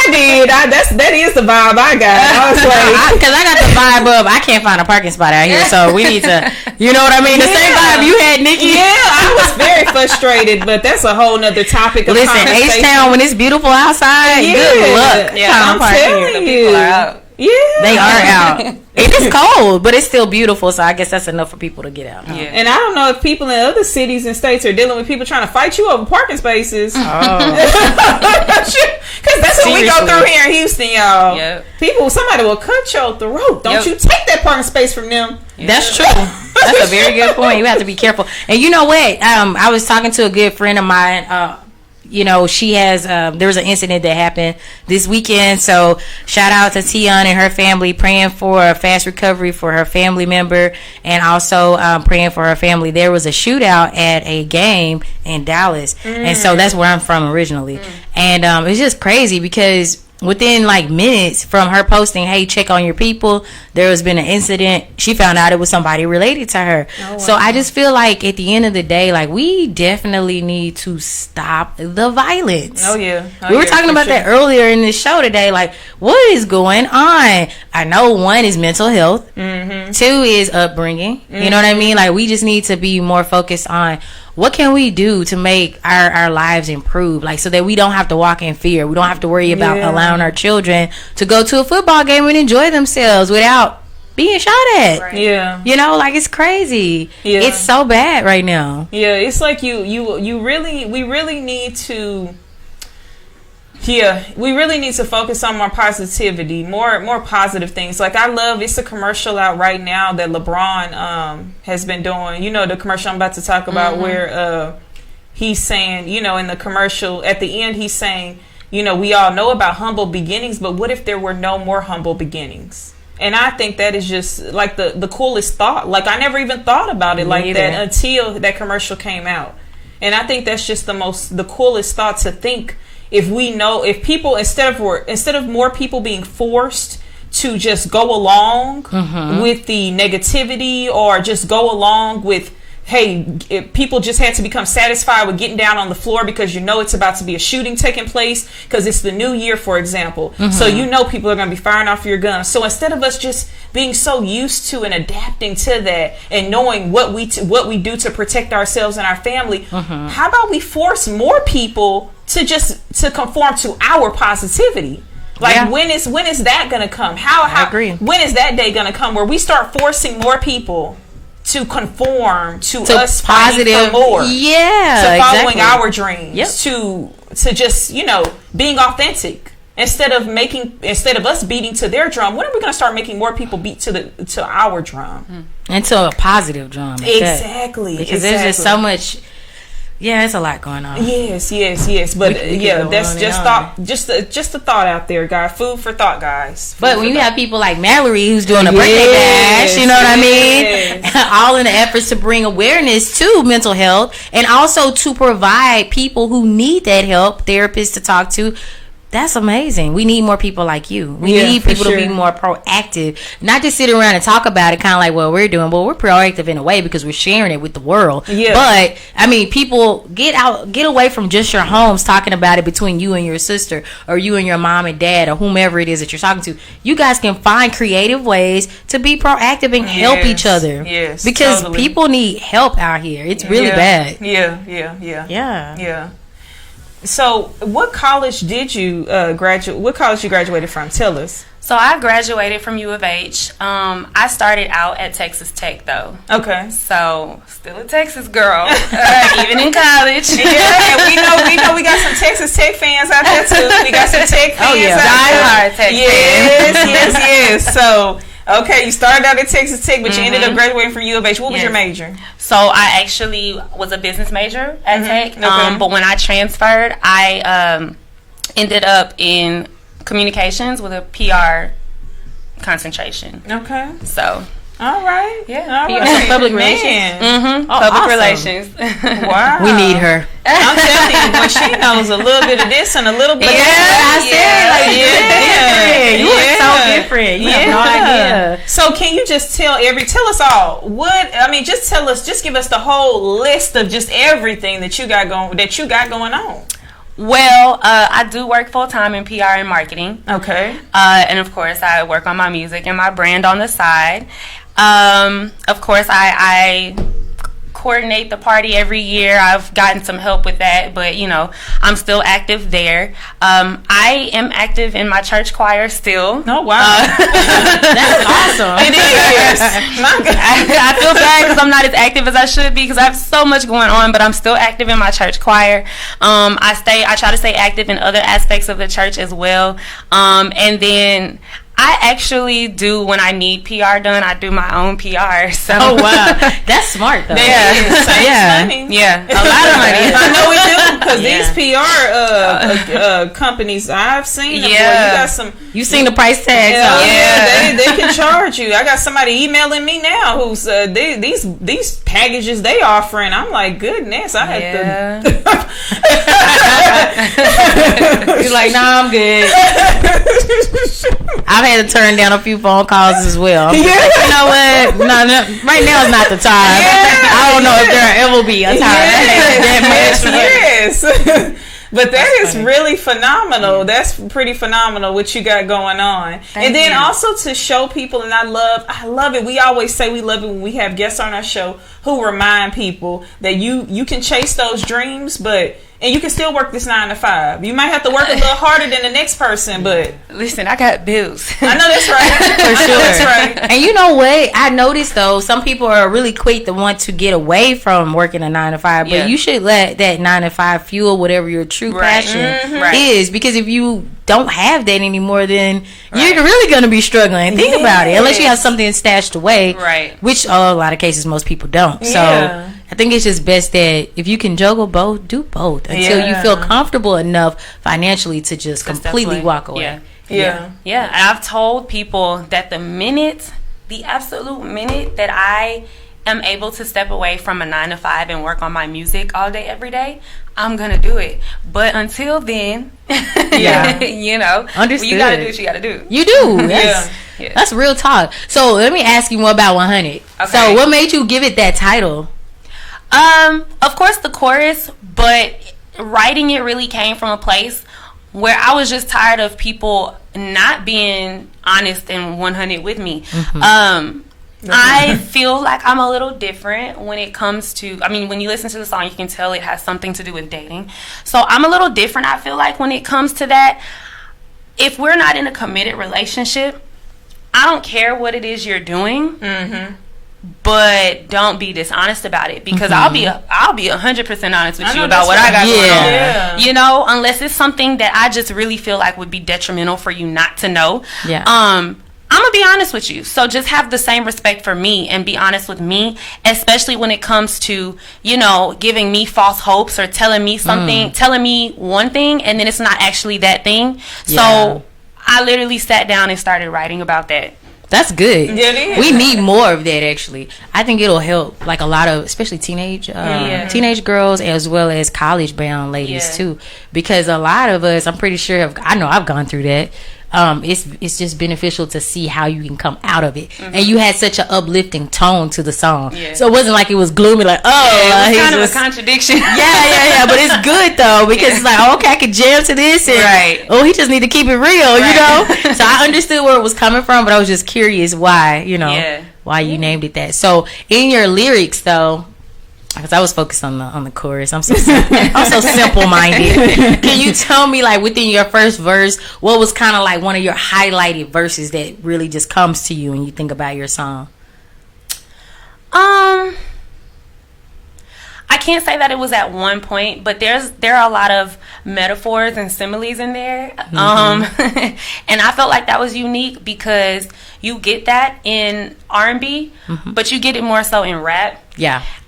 did. That is the vibe I got. I was like,
because I got the vibe of, I can't find a parking spot out here, so we need to, you know what I mean? The same vibe you had, Nikki.
I was very frustrated, but that's a whole nother topic of
conversation. Listen, H-Town, when it's beautiful outside, good luck.
I'm telling you.
People are out.
They are out. It is cold, but it's still beautiful, so I guess that's enough for people to get out.
And I don't know if people in other cities and states are dealing with people trying to fight you over parking spaces. Because that's what we go through here in Houston, y'all. Somebody will cut your throat. Don't you take that parking space from them.
That's true. That's a very good point. You have to be careful. And you know what? I was talking to a good friend of mine. You know, she has, there was an incident that happened this weekend. So shout out to Tion and her family, praying for a fast recovery for her family member, and also praying for her family. There was a shootout at a game in Dallas. And so that's where I'm from originally. And it's just crazy because within like minutes from her posting, hey, check on your people, there has been an incident. She found out it was somebody related to her. So I just feel like at the end of the day, like, we definitely need to stop the violence. We were talking about that earlier in the show today. Like, what is going on? I know one is mental health. 2 is upbringing. You know what I mean? Like, we just need to be more focused on what can we do to make our lives improve, like, so that we don't have to walk in fear, we don't have to worry about allowing our children to go to a football game and enjoy themselves without being shot at.
Right.
Yeah.
You know, like, it's crazy.
Yeah.
It's so bad right now.
Yeah, it's like we really need to. Yeah, we really need to focus on more positivity, more positive things. Like, I love, it's a commercial out right now that LeBron has been doing. You know, the commercial I'm about to talk about, where he's saying, you know, in the commercial at the end, he's saying, you know, we all know about humble beginnings, but what if there were no more humble beginnings? And I think that is just like the coolest thought. Like, I never even thought about it like that until that commercial came out. And I think that's just the coolest thought to think. If people, instead of more people being forced to just go along with the negativity, or just go along with, hey, people just had to become satisfied with getting down on the floor because you know it's about to be a shooting taking place because it's the new year, for example. So you know people are going to be firing off your guns. So instead of us just being so used to and adapting to that and knowing what we do to protect ourselves and our family, how about we force more people to conform to our positivity? Like, when is that going to come? I agree. When is that day going to come where we start forcing more people to conform to us positive more, to following our dreams, to just, you know, being authentic instead of us beating to their drum? When are we going to start making more people beat to our drum,
and to a positive drum?
Exactly,
because there's just so much. Yeah, it's a lot going on.
Yes. But that's just a thought out there, guys. Food for thought, guys.
But when you have people like Mallory, who's doing a birthday bash, you know what I mean? All in the efforts to bring awareness to mental health, and also to provide people who need that help, therapists to talk to. That's amazing. We need more people like you. We need people to be more proactive, not just sit around and talk about it, kind of like what we're doing. But we're proactive in a way because we're sharing it with the world. Yeah. But I mean, people get away from just your homes talking about it between you and your sister, or you and your mom and dad, or whomever it is that you're talking to. You guys can find creative ways to be proactive and help each other. Yes, because people need help out here. It's really bad.
Yeah. So, what college did you graduate? What college you graduated from? Tell us.
So I graduated from U of H. I started out at Texas Tech, though. Okay. So still a Texas girl, even in college.
Yeah, we know we got some Texas Tech fans out there too. We got some Tech fans. Oh yeah, diehard Tech fans. Yes. So. Okay, you started out at Texas Tech, but you ended up graduating from U of H. What was your major?
So I actually was a business major at Tech, but when I transferred, I ended up in communications with a PR concentration. Okay. So.
All right.
Yeah.
All right.
Public relations. Public relations.
Wow.
We need her.
I'm telling you, when she knows a little bit of this and a little bit of
that. You are so different. You have no idea.
So can you just tell us all just give us the whole list of just everything that you got going on.
Well, I do work full-time in PR and marketing. Okay. And, of course, I work on my music and my brand on the side. Of course, I coordinate the party every year. I've gotten some help with that, but, you know, I'm still active there. I am active in my church choir still.
Oh, wow.
That's awesome.
It is.
I feel bad because I'm not as active as I should be because I have so much going on, but I'm still active in my church choir. I try to stay active in other aspects of the church as well. And then I actually do, when I need PR done, I do my own PR. So.
Oh, wow. That's smart, though.
Yeah.
Money.
Yeah. A lot of money.
I know we do, because these PR companies, I've seen them. Yeah. You got some.
You've seen the price tag.
They can charge you. I got somebody emailing me now who's these packages they offering. I'm like, goodness, I had to.
You're like, nah, I'm good. I've had to turn down a few phone calls as well. You know what? No, right now is not the time. I don't know if there ever will be a time.
Yes. But that is really phenomenal. That's pretty phenomenal what you got going on. And then also to show people, and I love it. We always say we love it when we have guests on our show who remind people that you can chase those dreams, and you can still work this 9 to 5. You might have to work a little harder than the next person, but
listen, I got bills.
I know that's right.
For sure.
That's right.
And you know what? I noticed though, some people are really quick to want to get away from working a 9 to 5, but you should let that 9 to 5 fuel whatever your true passion is. Because if you don't have that anymore, then you're really going to be struggling. Think about it. Unless you have something stashed away, which a lot of cases most people don't. So I think it's just best that if you can juggle both, do both until you feel comfortable enough financially to just completely walk away.
Yeah. And I've told people that the absolute minute that I am able to step away from a 9 to 5 and work on my music all day, every day, I'm going to do it. But until then, you know,
understood.
You got to do what you got to do.
You do. That's real talk. So let me ask you more about 100. Okay. So what made you give it that title?
Of course the chorus, but writing it really came from a place where I was just tired of people not being honest and 100 with me. I feel like I'm a little different when it comes to, I mean, when you listen to the song, you can tell it has something to do with dating. So I'm a little different, I feel like, when it comes to that. If we're not in a committed relationship, I don't care what it is you're doing. But don't be dishonest about it, because I'll be 100% honest with you about what I got going on. You know, unless it's something that I just really feel like would be detrimental for you not to know. I'm gonna be honest with you. So just have the same respect for me and be honest with me, especially when it comes to, you know, giving me false hopes or telling me something, telling me one thing and then it's not actually that thing. So I literally sat down and started writing about that.
That's good. We need more of that, actually. I think it'll help, like, a lot of, especially teenage girls, as well as college bound ladies too, because a lot of us, I'm pretty sure, I know I've gone through that. It's just beneficial to see how you can come out of it. And you had such an uplifting tone to the song, so it wasn't like it was gloomy, like,
it was kind of a contradiction.
But it's good though, because it's like, okay, I could jam to this, and he just need to keep it real, you know. So I understood where it was coming from, but I was just curious why, you know, why you named it that. So in your lyrics though, because I was focused on the chorus. I'm so simple minded. Can you tell me, like, within your first verse, what was kind of like one of your highlighted verses that really just comes to you when you think about your song?
I can't say that it was at one point, but there are a lot of metaphors and similes in there. And I felt like that was unique because you get that in R&B, but you get it more so in rap.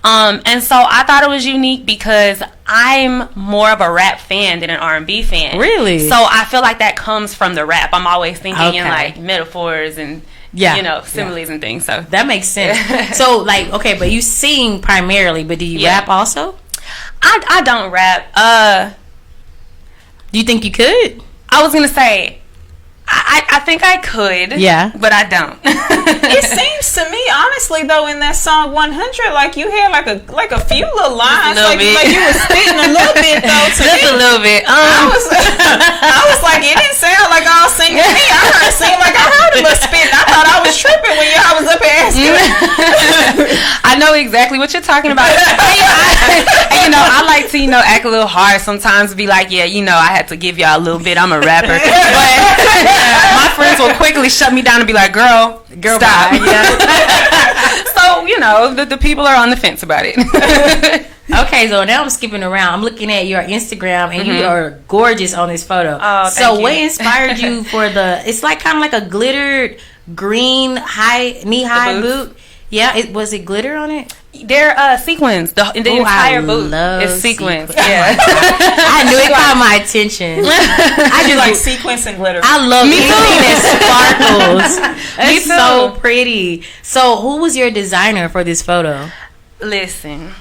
And so I thought it was unique because I'm more of a rap fan than an R&B fan.
Really?
So I feel like that comes from the rap. I'm always thinking in like metaphors and you know, similes and things. So
that makes sense. So, like, okay, but you sing primarily, but do you rap also?
I don't rap.
Do you think you could?
I was gonna say, I think I could. But I don't.
It seems to me, honestly, though, in that song 100, like you had like a few little lines, like you were spitting a little bit though.
Just a little bit.
I was like, it didn't sound like all singing to me. I heard it seem like I heard a little spitting. I thought I was tripping when I was up here asking.
I know exactly what you're talking about. And, you know, I like to, you know, act a little hard sometimes, be like, yeah, you know, I had to give y'all a little bit. I'm a rapper, but my friends will quickly shut me down and be like, girl, stop. So, you know, the people are on the fence about it.
Okay, so now I'm skipping around. I'm looking at your Instagram, and you are gorgeous on this photo.
Thank you.
What inspired you for it's like kind of like a glittered green knee-high boot? Yeah, was it glitter on it?
They're sequins. The entire boot is sequins. Yeah.
I knew it caught my attention.
I just like sequins and glitter.
I love anything that sparkles. It's so pretty. So, who was your designer for this photo?
Listen.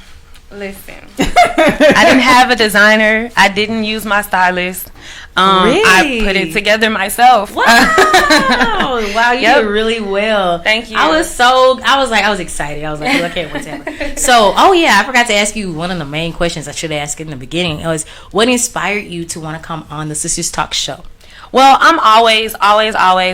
I didn't have a designer. I didn't use my stylist. I put it together myself.
Wow, you did really well.
Thank you.
I was excited. I was like, I can't wait to have it. So, I forgot to ask you one of the main questions I should ask in the beginning. It was, what inspired you to want to come on the Sisters Talk show?
Well, I'm always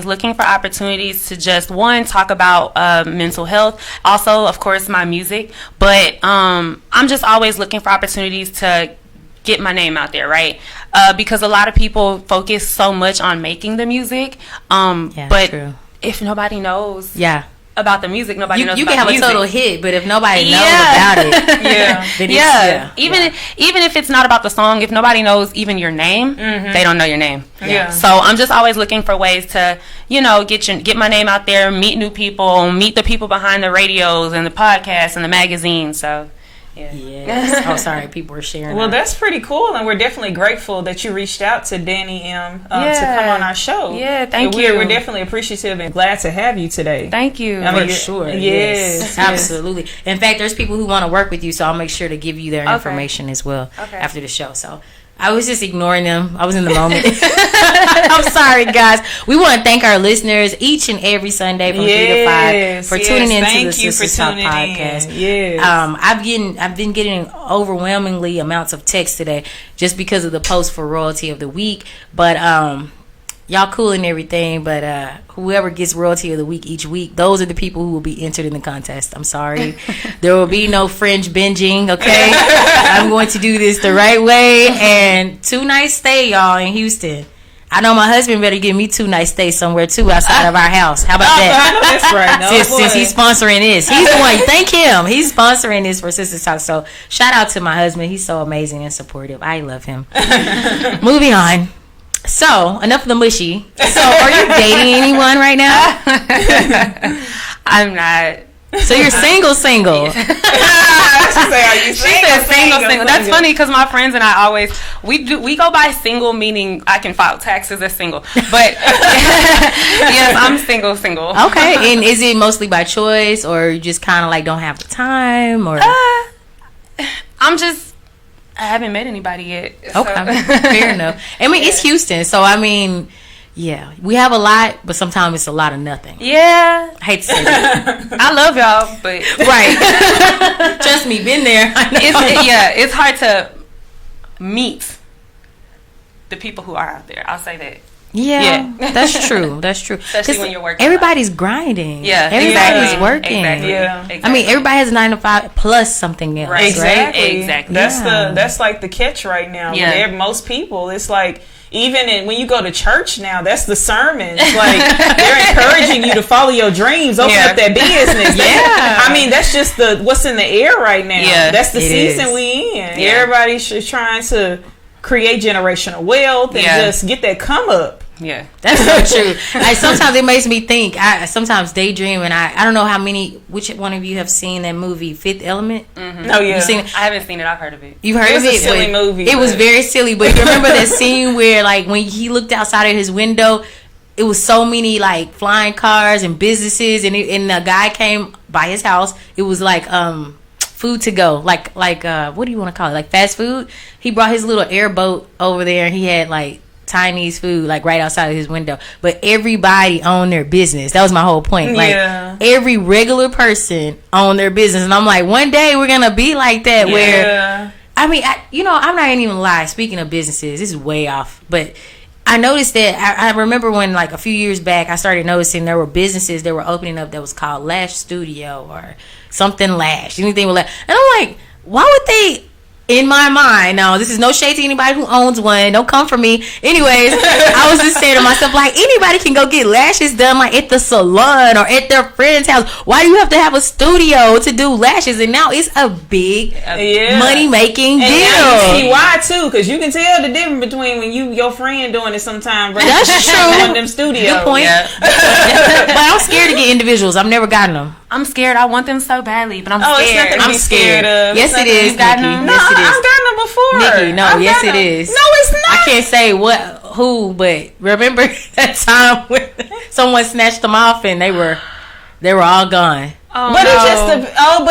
looking for opportunities to just, one, talk about mental health. Also, of course, my music. But I'm just always looking for opportunities to get my name out there, right? Because a lot of people focus so much on making the music. But
true.
If nobody knows about the music, nobody knows
you
about
can have
the music.
a total hit, but if nobody knows about it, then
even if it's not about the song, if nobody knows even your name, they don't know your name. So I'm just always looking for ways to, get my name out there, meet new people, meet the people behind the radios and the podcasts and the magazines. So
yes. Oh, sorry, people were sharing.
Well, that's pretty cool, and we're definitely grateful that you reached out to Danny M to come on our show.
Yeah, thank you.
We're definitely appreciative and glad to have you today.
Thank you.
For sure. Yes, absolutely. In fact, there's people who want to work with you, so I'll make sure to give you their information as well after the show. So I was just ignoring them. I was in the moment. I'm sorry, guys. We want to thank our listeners each and every Sunday from 3 to 5 for tuning into the Sisters Talk podcast.
Yes.
I've been getting overwhelmingly amounts of text today just because of the post for Royalty of the Week. But y'all cool and everything, but whoever gets Royalty of the Week each week, those are the people who will be entered in the contest. I'm sorry. There will be no fringe binging, okay? I'm going to do this the right way. And 2-night stay, y'all, in Houston. I know my husband better give me 2-night stay somewhere, too, outside of our house. How about that?
That's right. No,
since he's sponsoring this. He's the one. Thank him. He's sponsoring this for Sisters Talk. So shout out to my husband. He's so amazing and supportive. I love him. Moving on. So, enough of the mushy. So, are you dating anyone right now?
I'm not.
So, you're single?
She said, are you
single. That's funny because my friends and I always, we go by single, meaning I can file taxes as single. But, yes, I'm single.
Okay. And is it mostly by choice, or you just kind of like don't have the time? Or
I haven't met anybody yet.
Okay, fair enough. I mean, it's Houston, so I mean, we have a lot, but sometimes it's a lot of nothing.
Yeah,
I hate to say that.
I love y'all, but
right. Trust me, been there.
It's hard to meet the people who are out there. I'll say that.
Yeah, that's true. That's true.
Especially when you're working.
Everybody's grinding.
Yeah,
everybody's working.
Exactly.
Yeah.
Exactly.
I mean, everybody has a 9 to 5 plus something else.
Right.
Exactly. That's like the catch right now.
Yeah.
Most people, it's like, even when you go to church now, that's the sermon. It's like they're encouraging you to follow your dreams, open up that business. I mean, that's just what's in the air right now.
Yeah,
that's the season we in. Yeah. Everybody's trying to create generational wealth and just get that come up.
Yeah,
that's so true. Sometimes it makes me think. I sometimes daydream, and I don't know which one of you have seen that movie Fifth Element?
Mm-hmm.
Oh yeah,
you seen it?
I haven't seen it. I've heard of it.
You've heard of it?
It was a silly movie.
It was very silly, but you remember that scene where, like, when he looked outside of his window, it was so many like flying cars and businesses, and the guy came by his house. It was like food to go, like what do you want to call it? Like fast food. He brought his little airboat over there, and he had like Chinese food like right outside of his window, but everybody owned their business. That was my whole point. Like every regular person owned their business, and I'm like, one day we're gonna be like that. Where I mean, I'm not even lie. Speaking of businesses, this is way off, but I noticed that I remember when, like, a few years back, I started noticing there were businesses that were opening up that was called Lash Studio or something Lash, anything with Lash, and I'm like, why would they? In my mind, now this is no shade to anybody who owns one. Don't come for me. Anyways, I was just saying to myself, like, anybody can go get lashes done, like at the salon or at their friend's house. Why do you have to have a studio to do lashes? And now it's a big money making deal.
And you see why too, because you can tell the difference between when your friend doing it sometimes. Right?
That's true.
One of them studios.
Good point. Yeah. But I'm scared to get individuals. I've never gotten them.
I'm scared. I want them so badly, but I'm scared.
It's nothing to be scared of.
Yes, it is, Nikki. Yes, it is.
I've gotten them before.
Nikki, no, yes, it is.
No, it's not.
I can't say who, but remember that time when someone snatched them off and they were all gone.
But it's just but I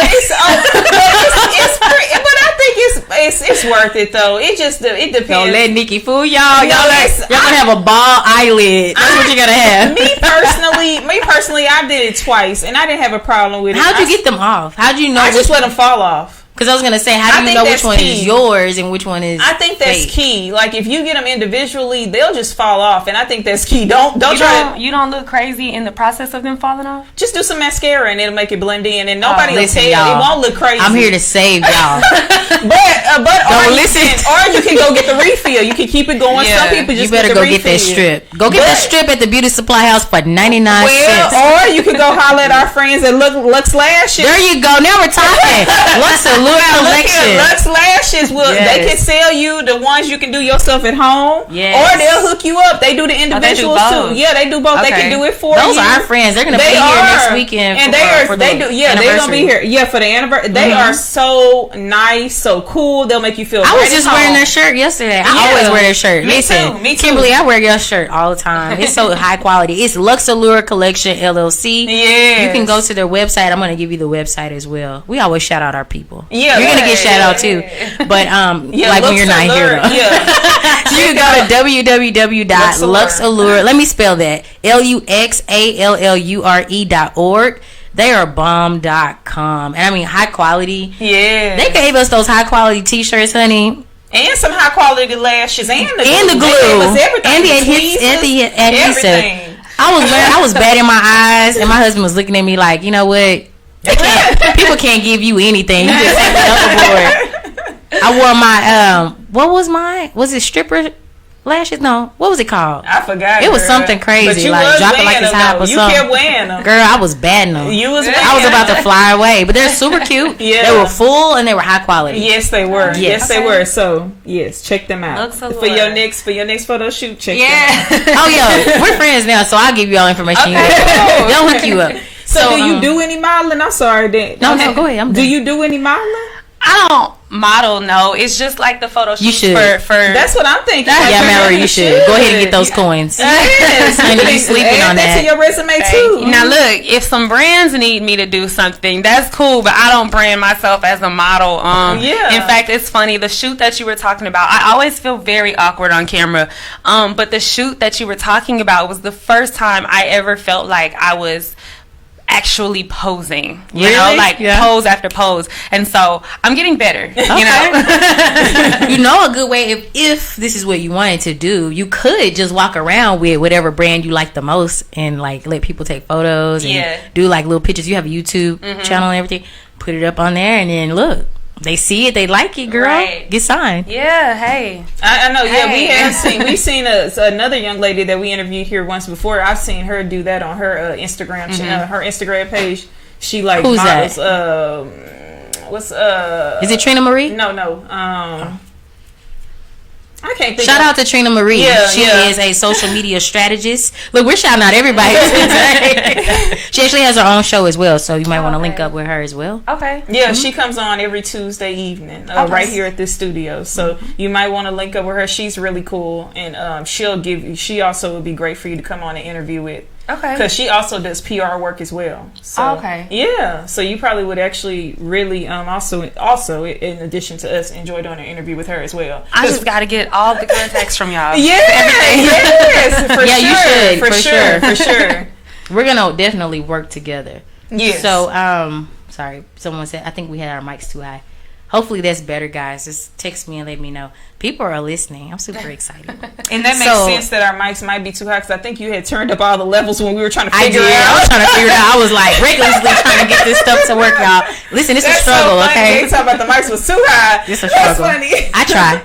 think it's worth it though. It depends.
Don't let Nikki fool y'all.
No,
Y'all gonna have a bald eyelid. That's what you're gonna have.
Me personally, I did it twice, and I didn't have a problem with it.
How'd you get them off? How'd you know?
I just let them fall off.
Because I was gonna say, how do you know which one is yours and which one is?
I think that's
fake?
key. Like if you get them individually, they'll just fall off, and I think that's key.
You don't look crazy in the process of them falling off.
Just do some mascara and it'll make it blend in, and nobody will tell.
Y'all,
it won't look crazy.
I'm here to save y'all.
but
don't listen.
Or you can go get the refill. You can keep it going.
Yeah.
Some people just
you better
get the
go get that strip. Go get that strip at the beauty supply house for 99 cents.
Or you can go holler at our friends at Lux Lashes.
There you go. Now we're talking. Lux Allure Collection.
Lux Lashes they can sell you the ones you can do yourself at home, or they'll hook you up. They do the individuals too. Yeah, they do both. Okay. They can do it for you.
Those are our friends. They're gonna be here next weekend, and they're gonna be here. For the anniversary. They are so nice, so cool. They'll make you feel.
I
was just wearing their shirt yesterday. I always wear their shirt.
Me too.
Kimberly, I wear your shirt all the time. It's so high quality. It's Lux Allure Collection LLC.
Yeah,
you can go to their website. I'm gonna give you the website as well. We always shout out our people.
Yeah,
you're gonna get shout out too. But like when you're not here though.
Yeah.
So you can go to www.luxallure. Let me spell that. LuxAllure.org. They are bomb.com. And I mean high quality.
Yeah.
They gave us those high quality t-shirts, honey.
And some high quality lashes and the glue.
And the glue.
They gave us everything.
And the adhesive.
Everything.
I was bad in my eyes, and my husband was looking at me like, you know what? People can't give you anything. You just take it overboard. I wore my what was mine? Was it stripper lashes? No, what was it called?
I forgot.
It was something crazy, like drop it like it's hot or something.
You kept wearing them,
girl. I was batting them. I was about to fly away, but they're super cute.
Yeah,
they were full and they were high quality.
Yes, they were. Yes, they were. So yes, check them out for your next photo shoot. Check them out.
Oh yeah, we're friends now, so I'll give you all information. They'll hook you up.
So do you do any modeling? I'm sorry, Dan.
No, go ahead.
Do you do any modeling?
I don't model. No, it's just like the photo shoot.
You should.
For
that's what I'm thinking.
Yeah, Mallory, you should go ahead and get those coins.
Yes,
and you be sleeping on that.
To your resume too.
Now look, if some brands need me to do something, that's cool. But I don't brand myself as a model. In fact, it's funny. The shoot that you were talking about, I always feel very awkward on camera. But the shoot that you were talking about was the first time I ever felt like I was actually posing, you know, like pose after pose, and so I'm getting better. You know,
you know, a good way if this is what you wanted to do, you could just walk around with whatever brand you like the most, and like let people take photos and do like little pictures. You have a YouTube channel and everything. Put it up on there, and then look. They see it, they like it, girl. Right. Get signed.
Yeah, hey.
I know. Yeah, we've seen another young lady that we interviewed here once before. I've seen her do that on her Instagram channel, her Instagram page. She like
who's
models.
That? Is it Trina Marie?
No. I can't think.
Shout out to Trina Marie. She is a social media strategist. Look, we're shouting out everybody. She actually has her own show as well, so you might want to link up with her as well.
Okay.
Yeah, she comes on every Tuesday evening right here at this studio. So you might want to link up with her. She's really cool, and she also would be great for you to come on and interview with.
Okay.
Because she also does PR work as well. So,
okay.
Yeah. So you probably would actually really also in addition to us enjoy doing an interview with her as well.
I just got to get all the contacts from y'all.
Yes. For sure.
We're gonna definitely work together.
Yes.
So sorry, someone said I think we had our mics too high. Hopefully that's better, guys. Just text me and let me know. People are listening. I'm super excited.
And that makes sense that our mics might be too high because I think you had turned up all the levels when we were trying to figure it out.
I was trying to figure it out. I was like recklessly trying to get this stuff to work, y'all. Listen, it's a struggle,
so
okay?
They talk about the mics was too high.
It's a struggle.
That's funny.
I try.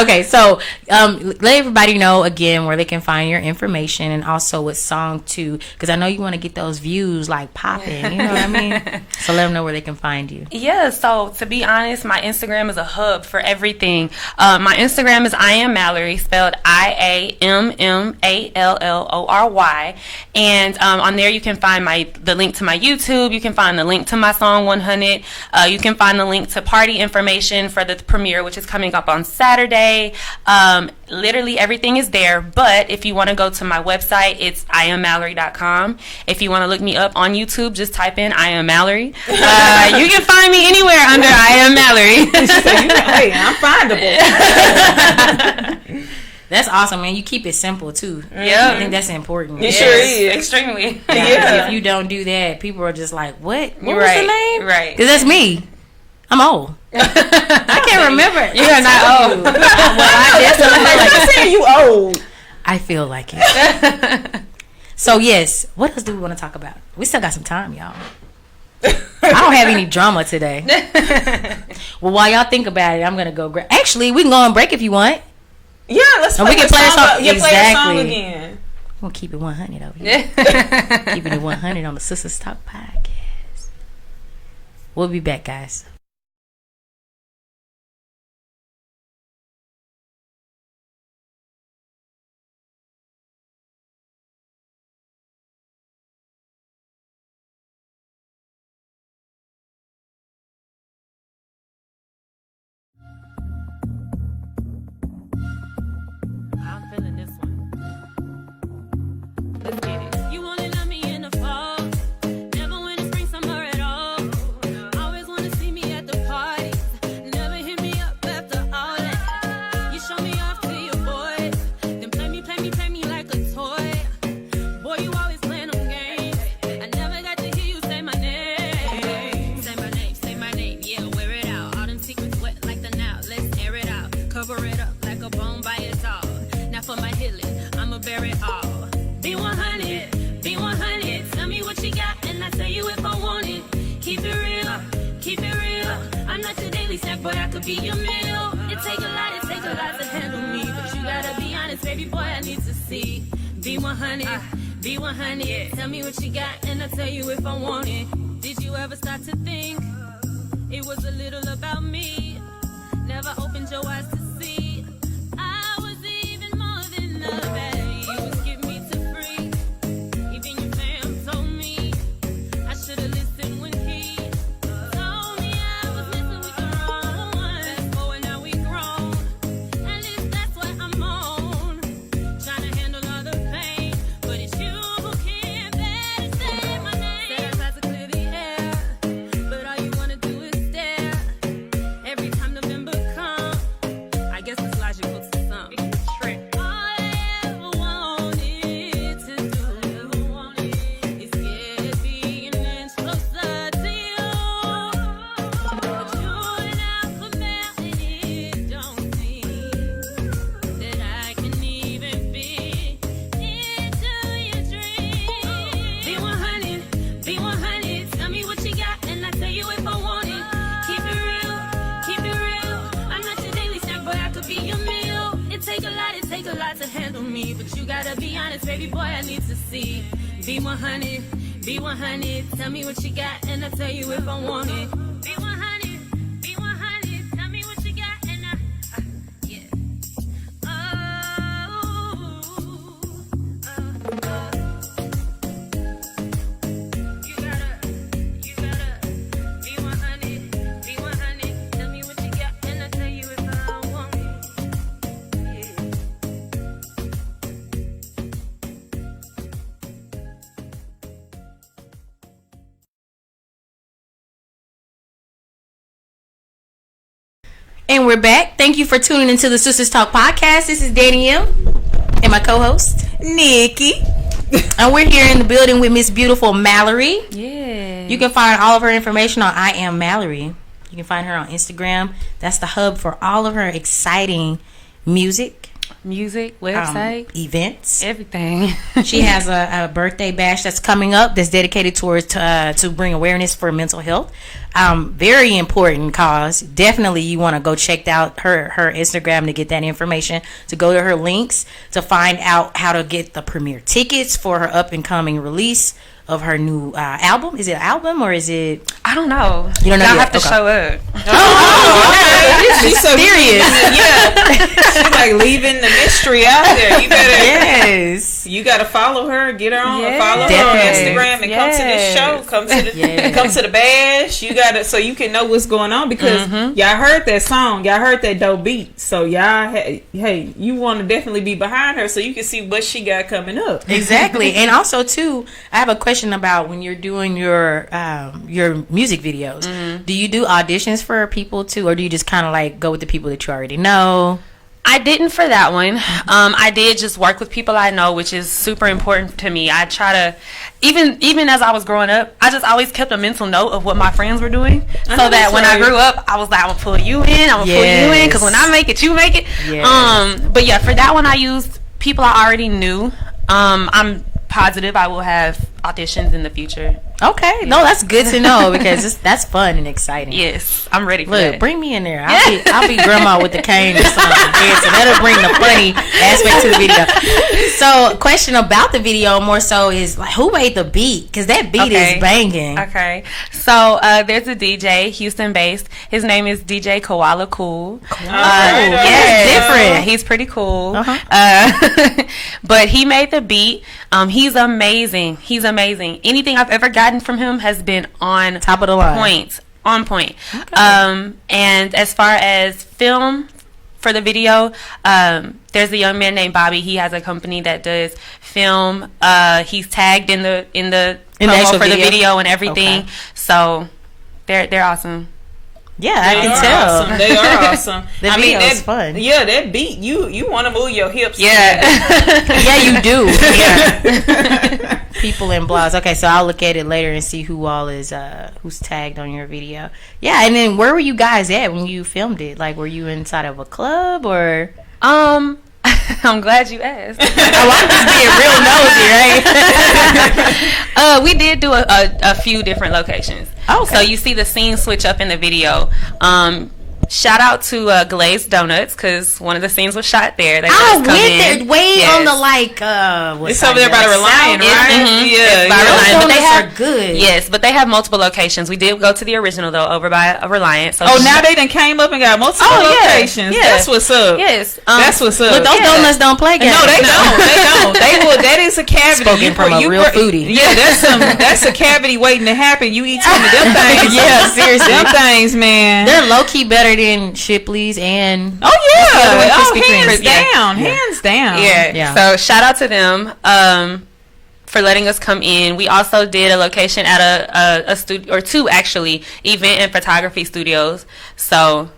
Okay, so let everybody know again where they can find your information and also what song too, because I know you want to get those views like popping. You know what I mean? So let them know where they can find you.
Yeah. So to be honest, my Instagram is a hub for everything. My Instagram is IAMMALLORY, spelled IAMMALLORY, and on there you can find the link to my YouTube. You can find the link to my song 100. You can find the link to party information for the premiere, which is coming up on Saturday. Saturday. Literally everything is there. But if you want to go to my website, it's IAMMALLORY.com. If you want to look me up on YouTube, just type in I Am Mallory. You can find me anywhere under I Am Mallory.
Hey, I'm findable.
That's awesome, man. You keep it simple too.
Yeah,
I think that's important.
It sure is.
Extremely.
Yeah. If you don't do that, people are just like, "What? What was the name?"
Right.
Because that's me. I'm old. I can't remember.
You are not old.
Well, I
I'm saying you old.
I feel like it. So yes, what else do we want to talk about? We still got some time, y'all. I don't have any drama today. Well, while y'all think about it, I'm gonna go. Actually, we can go on break if you want.
Yeah, let's play,
we can play a song.
Yeah, play a song
Exactly.
again.
We'll keep it 100 over here. Keeping it 100 on the Sisters Talk podcast. We'll be back, guys.
I'm feeling this one. Let's get it.
You only love me in the fall, never when it's spring, summer at all. Always wanna see me at the parties, never hit me up after all that. You show me off to your boys, then play me like a toy. Boy, you always playing them games. I never got to hear you say my name. Say my name, yeah, wear it out. All them secrets wet like the now. Let's air it out, cover it up like a bone by its all. Now for my healing, I'ma bear it all. Be 100, be 100. Tell me what you got, and I tell you if I want it. Keep it real, keep it real. I'm not your daily snack, boy, I could be your meal. It take a lot to handle me. But you gotta be honest, baby boy, I need to see. Be 100, be 100. Tell me what you got, and I tell you if I want it. Did you ever start to think it was a little about me? Never opened your eyes to see I was even more than the bad. You was giving me to free. Even your fam told me I should've listened when he told me I was messing with the wrong one. Fast forward, now we grown. At least that's what I'm on. Trying to handle all the pain, but it's you who can't bear to say my name. Said I tried to clear the air, but all you wanna do is stare. Every time November comes, I guess it's logical to some. All I ever wanted to do is get being an inch closer to you. But you and I Premeir, and it don't seem that I can even fit into your dreams. Be 100, be 100. Tell me what you got, and I tell you if I want it. Keep it real, keep it real. I'm not your daily snack, boy, I could be your meal. It take a lot to handle me. But you gotta be honest, baby boy, I need to see. Be 100, be 100. Tell me what you got, and I tell you if I want it. Be 100, be 100. Tell me what you got, and yeah. You gotta be 100, be 100. Tell me what you got, and I tell you if I want it. Yeah.
And we're back. Thank you for tuning into the Sisters Talk podcast. This is Danny M. and my co-host
Nikki.
and we're here in the building with Miss Beautiful Mallory.
Yeah.
You can find all of her information on I Am Mallory. You can find her on Instagram. That's the hub for all of her exciting music,
website,
events.
everything.
She has a birthday bash that's coming up that's dedicated towards to bring awareness for mental health. Very important cause. Definitely you want to go check out her Instagram to get that information, to go to her links to find out how to get the premiere tickets for her up and coming release of her new album. Is it an album or is it?
I don't know.
You don't know
Y'all
yet?
have to
Okay.
show up.
She's so
Serious.
Yeah. She's like leaving the mystery out there. You better.
Yes.
You got to follow her, get her on, follow
Definitely.
her on Instagram, and come to this show. Come to the bash. You got to, so you can know what's going on, because y'all heard that song, y'all heard that dope beat. So y'all, hey, you want to definitely be behind her so you can see what she got coming up.
Exactly. And also too, I have a question about when you're doing your music videos. Do you do auditions for people too, or do you just kind of like go with the people that you already know?
I didn't for that one. I did just work with people I know, which is super important to me. I try to, even as I was growing up, I just always kept a mental note of what my friends were doing, so that when I grew up, I was like, I'm gonna pull you in, I'm gonna pull you in, because when I make it, you make it. But yeah, for that one, I used people I already knew. I'm positive I will have auditions in the future.
Okay, no, that's good to know, because that's fun and exciting.
Yes, I'm ready for
Look,
that.
bring me in there. I'll be grandma with the cane or something. Yeah, so that'll bring the funny aspect to the video. So, question about the video more so is like, who made the beat? Because that beat is banging.
Okay, so there's a DJ, Houston based. His name is DJ Koala Cool.
Different.
He's pretty cool. But he made the beat. He's amazing. He's amazing. Anything I've ever gotten from him has been on
Top of the line.
On point. And as far as film for the video, there's a young man named Bobby. He has a company that does film. He's tagged in the promo for the video and everything. So they're awesome.
Yeah, I can tell.
Awesome. They are awesome.
The video is fun.
Yeah, that beat, you want to move your hips.
Yeah.
Yeah, you do. Yeah. People in blogs. Okay, so I'll look at it later and see who all is who's tagged on your video. Yeah, and then where were you guys at when you filmed it? Like, were you inside of a club or?
I'm glad you asked.
I'm just being real nosy, right?
We did do a few different locations.
Okay.
So you see the scene switch up in the video. Shout out to Glazed Donuts, because one of the scenes was shot there. They
I
just come
went
in.
there way
Yes.
on the
It's over there by the Reliant, right?
It's by
Those
Reliant, but they
donuts
have
are good.
Yes, but they have multiple locations. We did go to the original though, over by Reliant. So
Now they done came up and got multiple locations.
yeah.
That's what's up.
Yes,
That's what's up.
Look, those donuts don't play games.
No, they don't. They don't. They will. That is a cavity.
Spoken from a real foodie.
Yeah, that's a cavity waiting to happen. You eat some of them things.
Yeah, seriously.
Them things, man.
They're low key better than Shipley's and
Oh yeah.
Krispy
Hands
Kreme.
down. Hands down.
Yeah. So shout out to them for letting us come in. We also did a location at a studio, or two actually, event and photography studios. So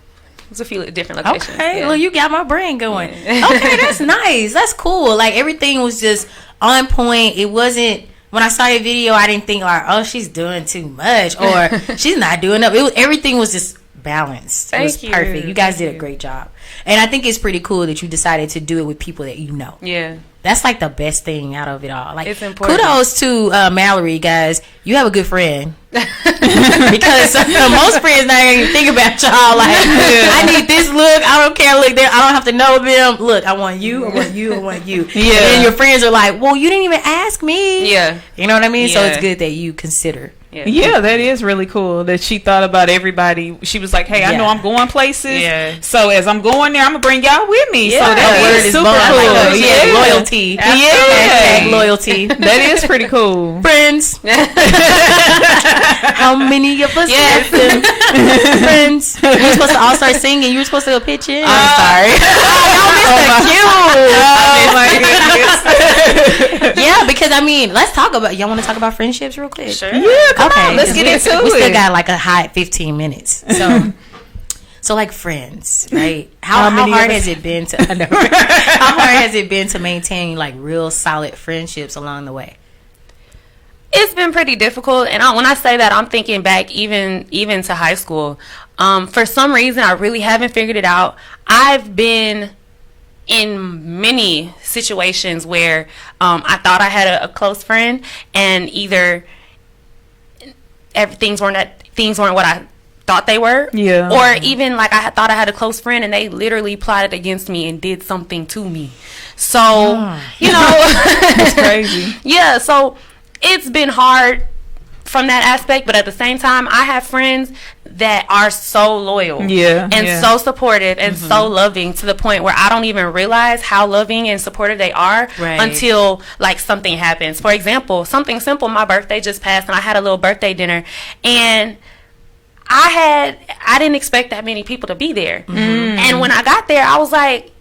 there's a few different locations.
Okay,
yeah.
well, you got my brain going. Okay, that's nice. That's cool. Like, everything was just on point. It wasn't, when I saw your video, I didn't think like, oh, she's doing too much or she's not doing enough. Everything was just balanced. It was perfect. You guys did a great job. And I think it's pretty cool that you decided to do it with people that you know.
Yeah.
That's like the best thing out of it all. Like,
it's important.
Kudos to Mallory, guys. You have a good friend. Because most friends not even think about y'all. Like, I need this look. I don't care. Look, I don't have to know them. Look, I want you. I want you. I want you. Yeah. And then your friends are like, well, you didn't even ask me.
Yeah.
You know what I mean?
Yeah.
So it's good that you consider.
Yeah, that is really cool that she thought about everybody. She was like, hey, I know I'm going places. Yeah. So as I'm going there, I'm going to bring y'all with me.
Yeah.
So that
word
is
is
super
bond.
cool.
Like, loyalty.
Yeah.
Loyalty.
That is pretty cool.
Friends. How many of us listen? Friends. You were supposed to all start singing. You were supposed to go pitch in. I'm sorry.
Oh my goodness.
Yeah, because I mean, let's talk about. Y'all want to talk about friendships real quick?
Sure.
Yeah, come on. Let's
'cause
get into
we
it.
still got like a hot 15 minutes. So like friends, right? How hard has it been to? How hard has it been to maintain like real solid friendships along the way?
It's been pretty difficult, and when I say that, I'm thinking back even to high school. For some reason, I really haven't figured it out. I've been in many situations where I thought I had a close friend, and either things weren't what I thought they were, or even like I thought I had a close friend and they literally plotted against me and did something to me. So you know,
it's crazy.
Yeah, so it's been hard from that aspect, but at the same time, I have friends that are so loyal, and so supportive and so loving to the point where I don't even realize how loving and supportive they are until like something happens. For example, something simple. My birthday just passed, and I had a little birthday dinner, and I didn't expect that many people to be there. And when I got there, I was like,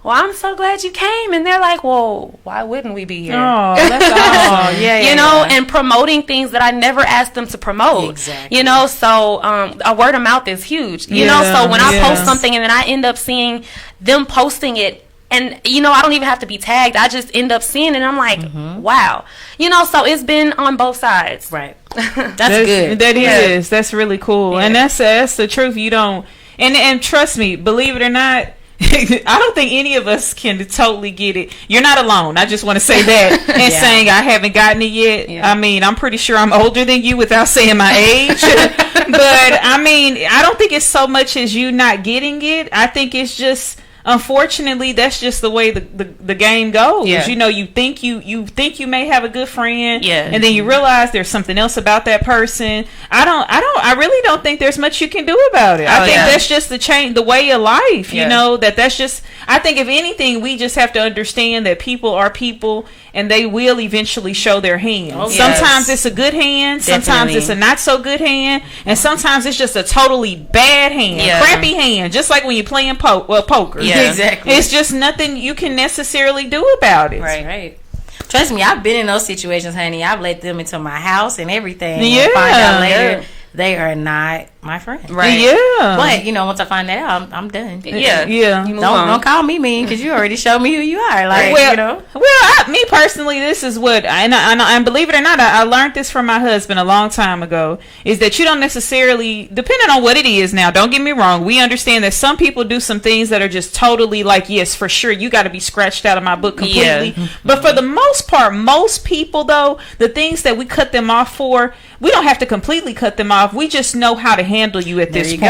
well, I'm so glad you came. And they're like, well, why wouldn't we be here?
Oh, that's awesome.
You know, and promoting things that I never asked them to promote.
Exactly.
You know, so a word of mouth is huge. You know, so when I post something and then I end up seeing them posting it, and, you know, I don't even have to be tagged. I just end up seeing it, and I'm like, wow. You know, so it's been on both sides.
Right. That's good.
That is. That's really cool. And that's the truth. You don't, and trust me, believe it or not, I don't think any of us can totally get it. You're not alone. I just want to say that. And saying I haven't gotten it yet. I mean, I'm pretty sure I'm older than you without saying my age. But I mean, I don't think it's so much as you not getting it. I think it's just, unfortunately, that's just the way the game goes. You know, you think you may have a good friend, and then you realize there's something else about that person. I really don't think there's much you can do about it. I think that's just the way of life. You know, that's just. I think if anything, we just have to understand that people are people, and they will eventually show their hand. Sometimes it's a good hand, sometimes it's a not so good hand, and sometimes it's just a totally bad hand, crappy hand. Just like when you're playing poker.
Exactly.
It's just nothing you can necessarily do about it.
Right. Trust me, I've been in those situations, honey. I've let them into my house and everything. And find out later they are not my friend.
Right.
Yeah.
But, you know, once I find that out, I'm done.
Yeah.
Don't call me mean, because you already showed me who you are. Like,
well,
you know.
Well, me personally, this is what, and believe it or not, I learned this from my husband a long time ago, is that you don't necessarily, depending on what it is now, don't get me wrong, we understand that some people do some things that are just totally like, yes, for sure, you got to be scratched out of my book completely. But for the most part, most people, though, the things that we cut them off for, we don't have to completely cut them off. We just know how to handle you at this point.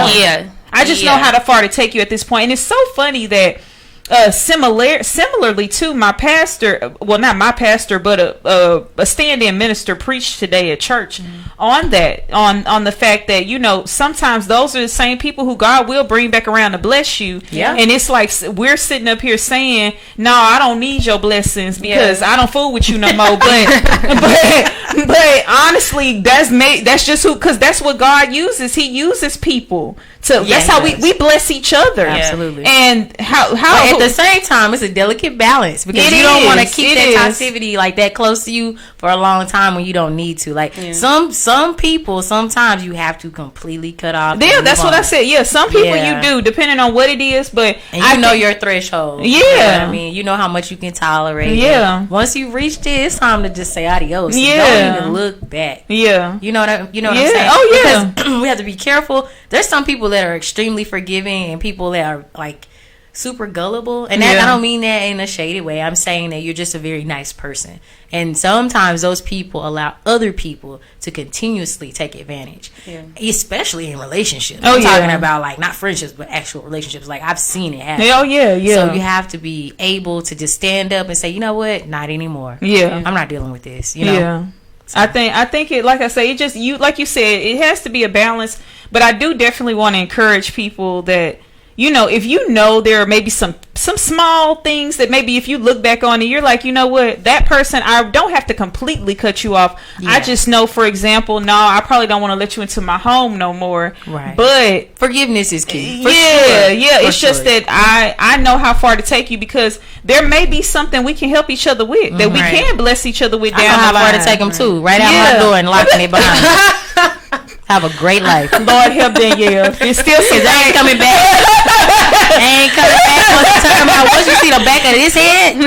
I just know how far to take you at this point. And it's so funny that similarly to my pastor, well, not my pastor, but a stand-in minister preached today at church on that, on the fact that, you know, sometimes those are the same people who God will bring back around to bless you. And it's like we're sitting up here saying, no, I don't need your blessings because I don't fool with you no more. But honestly, that's just who, because that's what God uses. He uses people to. That's how we bless each other.
Absolutely.
And how
at the same time, it's a delicate balance, because you don't want to keep that toxicity like that close to you for a long time when you don't need to. Like some people, sometimes you have to completely cut off.
Yeah, that's what I said. Yeah, some people you do, depending on what it is. But
and know your threshold.
Yeah,
you know what I mean, you know how much you can tolerate.
Yeah.
And once you reach it, it's time to just say adios.
Yeah.
Don't even look back.
Yeah.
You know what I'm saying?
Oh yeah.
Because we have to be careful. There's some people that are extremely forgiving and people that are like super gullible, and that, I don't mean that in a shady way. I'm saying that you're just a very nice person, and sometimes those people allow other people to continuously take advantage, especially in relationships. I'm talking about like not friendships but actual relationships. Like I've seen it happen.
So
you have to be able to just stand up and say, you know what, not anymore. I'm not dealing with this, you know. So. I think it, like I say, it just, like you said, it has to be a balance. But I do definitely want to encourage people that, you know, if you know there are maybe some small things that maybe if you look back on it, you're like, you know what, that person, I don't have to completely cut you off. I just know, for example, no, I probably don't want to let you into my home no more. Right.
But
forgiveness is key.
It's just that I know how far to take you, because there may be something we can help each other with, that we can bless each other with down the line.
I know how far to take them too. Right out my door and locking it behind me. Have a great life.
Lord help Danielle. It's still,
because I ain't coming back. I ain't coming back. Once you see the back of this head,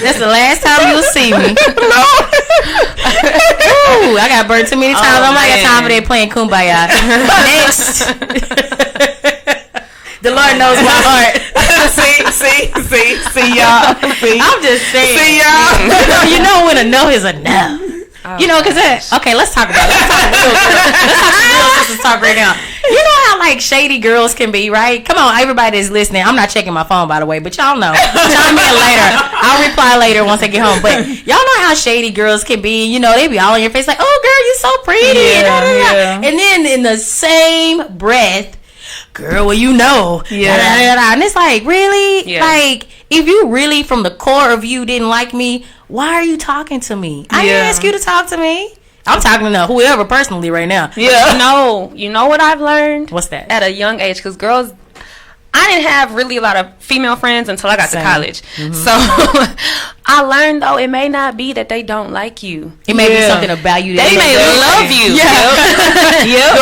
that's the last time you'll see me. Ooh, I got burned too many times. I'm like, I got time for that playing Kumbaya. Next. The Lord knows my heart.
see y'all. See.
I'm just saying.
See y'all.
You know when enough is enough. You know, because okay, let's talk about it. Let's talk some real sisters talk right now. You know how like shady girls can be, right? Come on, everybody that's listening. I'm not checking my phone, by the way, but y'all know. Chime in later. I'll reply later once I get home. But y'all know how shady girls can be. You know, they be all in your face like, "Oh, girl, you so pretty."
Yeah.
And then in the same breath, girl, well, you know. Yeah. And it's like, really? Yeah. Like, if you really, from the core of you, didn't like me, why are you talking to me? I didn't ask you to talk to me. I'm talking to whoever personally right now.
Yeah. You know what I've learned?
What's that?
At a young age, because girls, I didn't have really a lot of female friends until I got to college. So I learned, though, it may not be that they don't like you.
It may be something about you.
They may love you.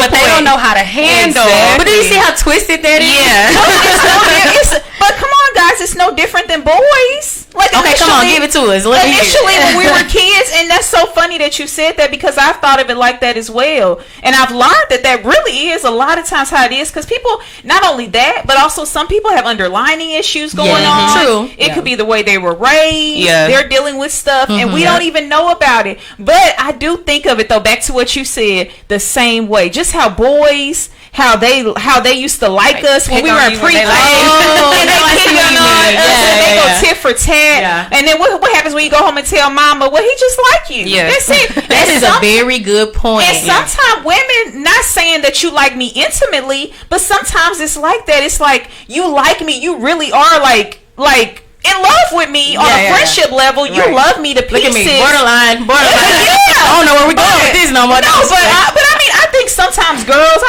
But they don't know how to handle.
Exactly. But do you see how twisted that is?
Yeah. But come on, guys, it's no different than boys. Like,
okay, come on, give it to us.
Initially, when we were kids, and that's so funny that you said that, because I've thought of it like that as well. And I've learned that really is a lot of times how it is, because people, not only that, but also some people have underlying issues going on.
True.
It could be the way they were raised. They're dealing with stuff, and we don't even know about it. But I do think of it, though, back to what you said, the same way. Just how boys, how they used to like us when we were in pre-K. And they go tit for tat. And then what happens when you go home and tell mama, well, he just like you. That's it.
That is a very good point.
And sometimes women, not saying that you like me intimately, but sometimes it's like that. It's like, you like me, you really are like in love with me on a friendship level. You love me to pieces.
Look at me, borderline. I don't know where we're going with this no more.
No, but I mean, I think sometimes girls,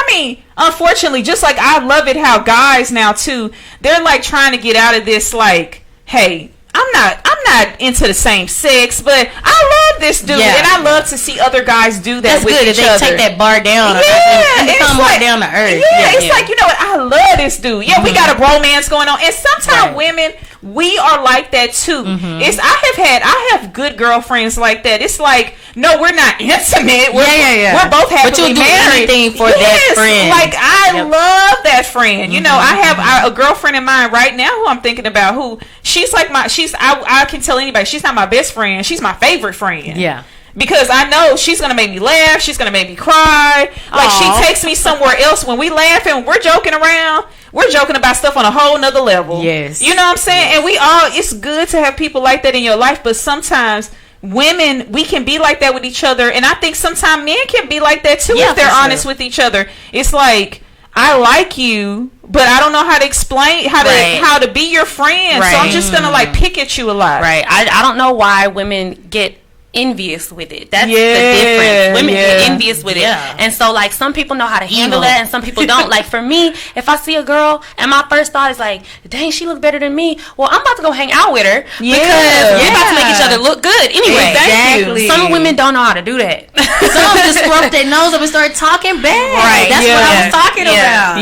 unfortunately, just like I love it how guys now too, they're like trying to get out of this, like, hey, I'm not into the same sex, but I love this dude, and I love to see other guys do that. That's with
good.
Each
If they
other.
take that bar down,
and
come right down to earth.
It's like, you know what? I love this dude. We got a bromance going on, and sometimes women, we are like that too. I have good girlfriends like that. It's like, no, we're not intimate. We're both happily
but you'll do
married.
anything for that friend.
Like, I love that friend. You know, I have a girlfriend of mine right now who I'm thinking about, who she's like I can tell anybody, she's not my best friend. She's my favorite friend. Yeah. Because I know she's going to make me laugh. She's going to make me cry. Like, she takes me somewhere else when we laugh and we're joking around. We're joking about stuff on a whole nother level. Yes. You know what I'm saying? And it's good to have people like that in your life, but sometimes women, we can be like that with each other. And I think sometimes men can be like that too, if they're honest with each other. It's like, I like you, but I don't know how to explain how to be your friend. So I'm just going to like pick at you a lot.
Right. I don't know why women get envious with it. That's the difference. Women get envious with it. And so, like, some people know how to handle that and some people don't. Like, for me, if I see a girl and my first thought is like, dang, she look better than me, well, I'm about to go hang out with her because we're about to make each other look good anyway.
Exactly.
Some women don't know how to do that.
Some just scrub their nose up and start talking bad. Right. That's what I was talking about.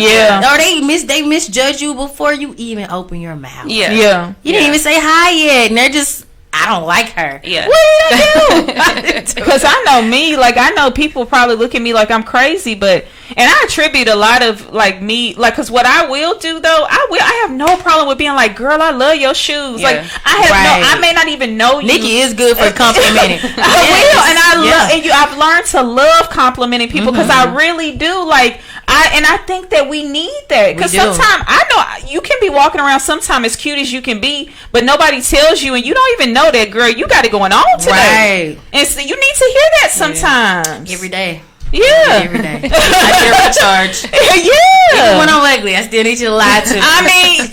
Or they misjudge you before you even open your mouth. You didn't even say hi yet, and they're just, I don't like her. Yeah. What did I do?
Because I know me, like, I know people probably look at me like I'm crazy, and I attribute a lot of, like, me, like, because what I will do, though, I have no problem with being like, girl, I love your shoes. Like, I may not even know you.
Nikki is good for complimenting.
I will, and I've learned to love complimenting people, because I really do, like, I think that we need that, because sometimes I know you can be walking around sometimes as cute as you can be, but nobody tells you, and you don't even know that, girl, you got it going on today. And so you need to hear that sometimes.
Every day.
Every
day. I hear my charge. Even when I'm ugly, I still need you to lie to me.
I mean,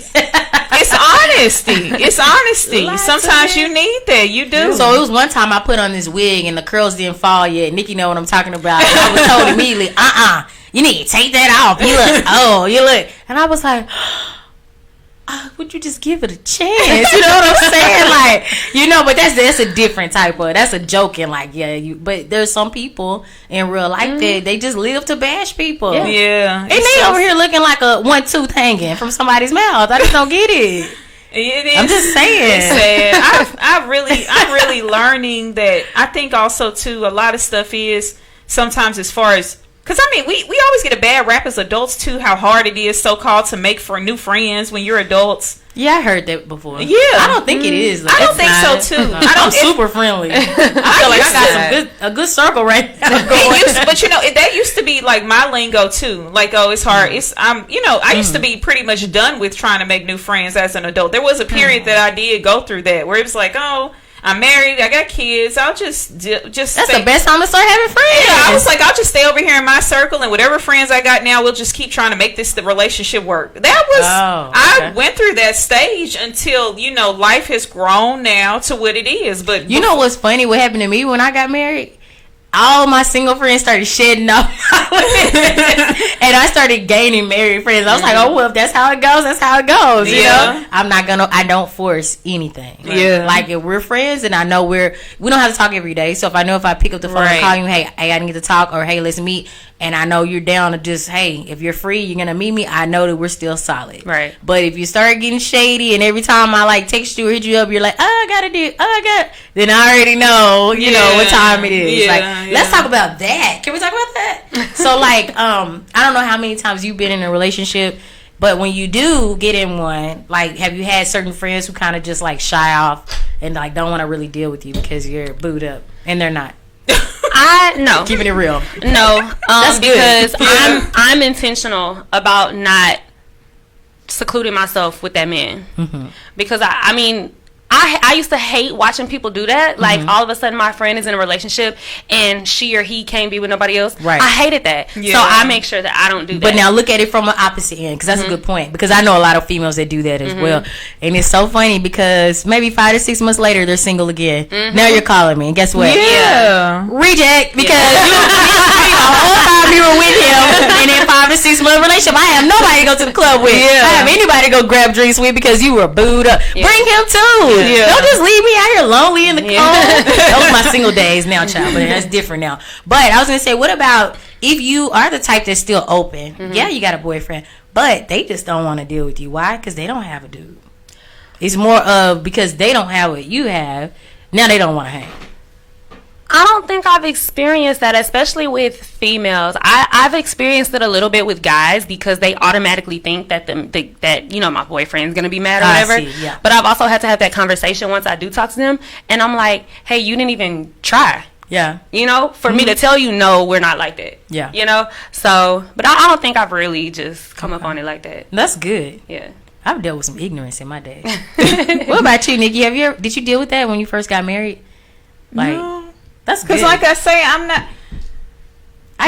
it's honesty. Sometimes you need that. You do.
So it was one time I put on this wig and the curls didn't fall yet. Nikki know what I'm talking about. And I was told immediately, you need to take that off. You look. And I was like, would you just give it a chance? You know what I'm saying? Like, but that's a different type of, that's a joking, like, but there's some people in real life that they just live to bash people.
Yeah.
And they over here looking like a one tooth hanging from somebody's mouth. I just don't get it.
It is.
I'm just saying.
It's sad. I'm really learning that. I think also too, a lot of stuff is sometimes, as far as Because, I mean, we always get a bad rap as adults, too, how hard it is, so-called, to make for new friends when you're adults.
Yeah, I heard that before.
Yeah.
I don't think it is.
I don't think so, too.
I'm super friendly. I feel like I got a good circle right now going.
But, that used to be, like, my lingo, too. Like, oh, it's hard. I used to be pretty much done with trying to make new friends as an adult. There was a period that I did go through that, where it was like, oh, I'm married, I got kids, I'll just that's
the best time to start having friends.
Yeah, I was like, I'll just stay over here in my circle, and whatever friends I got now, we'll just keep trying to make the relationship work. That was, I went through that stage until, life has grown now to what it is. But
you know what's funny? What happened to me when I got married? All my single friends started shedding off and I started gaining married friends. I was like, oh, well, if that's how it goes, that's how it goes. You know, I don't force anything.
Yeah.
Like, if we're friends and I know we don't have to talk every day. So if I know if I pick up the phone and call you, hey, I need to talk, or hey, let's meet, and I know you're down to just, hey, if you're free, you're going to meet me, I know that we're still solid.
Right.
But if you start getting shady and every time I like text you or hit you up, you're like, then I already know, you know what time it is. Let's talk about that. Can we talk about that? So, like, I don't know how many times you've been in a relationship, but when you do get in one, like, have you had certain friends who kind of just, like, shy off and, like, don't want to really deal with you because you're booed up and they're not?
No.
Keeping it real.
No.
That's
because
good.
I'm intentional about not secluding myself with that man. Mm-hmm. Because, I mean, I used to hate watching people do that. Like, all of a sudden my friend is in a relationship and she or he can't be with nobody else.
Right.
I hated that. Yeah. So I make sure that I don't do that.
But now look at it from an opposite end, because that's a good point. Because I know a lot of females that do that as well. And it's so funny because maybe 5 to 6 months later they're single again. Now you're calling me, and guess what?
Yeah.
Reject, because you the whole time you were with him, and in 5 to 6 month relationship, I have nobody to go to the club with. I have anybody to go grab drinks with because you were booed up. Bring him too. Don't just leave me out here lonely in the cold. Those are my single days now, child, but that's different now. But I was gonna say, what about if you are the type that's still open? Yeah, you got a boyfriend, but they just don't want to deal with you. Why? Because they don't have a dude. It's more of because they don't have what you have. Now they don't want to hang.
I don't think I've experienced that, especially with females. I've experienced it a little bit with guys because they automatically think that that my boyfriend's gonna be mad or whatever.
See, yeah.
But I've also had to have that conversation once I do talk to them, and I'm like, hey, you didn't even try.
Yeah.
For me to tell you, no, we're not like that.
Yeah.
So, but I don't think I've really just come up on it like that.
That's good.
Yeah.
I've dealt with some ignorance in my day. What about you, Nikki? Did you deal with that when you first got married? Like,
no.
That's good.
Because, like I say, I'm not.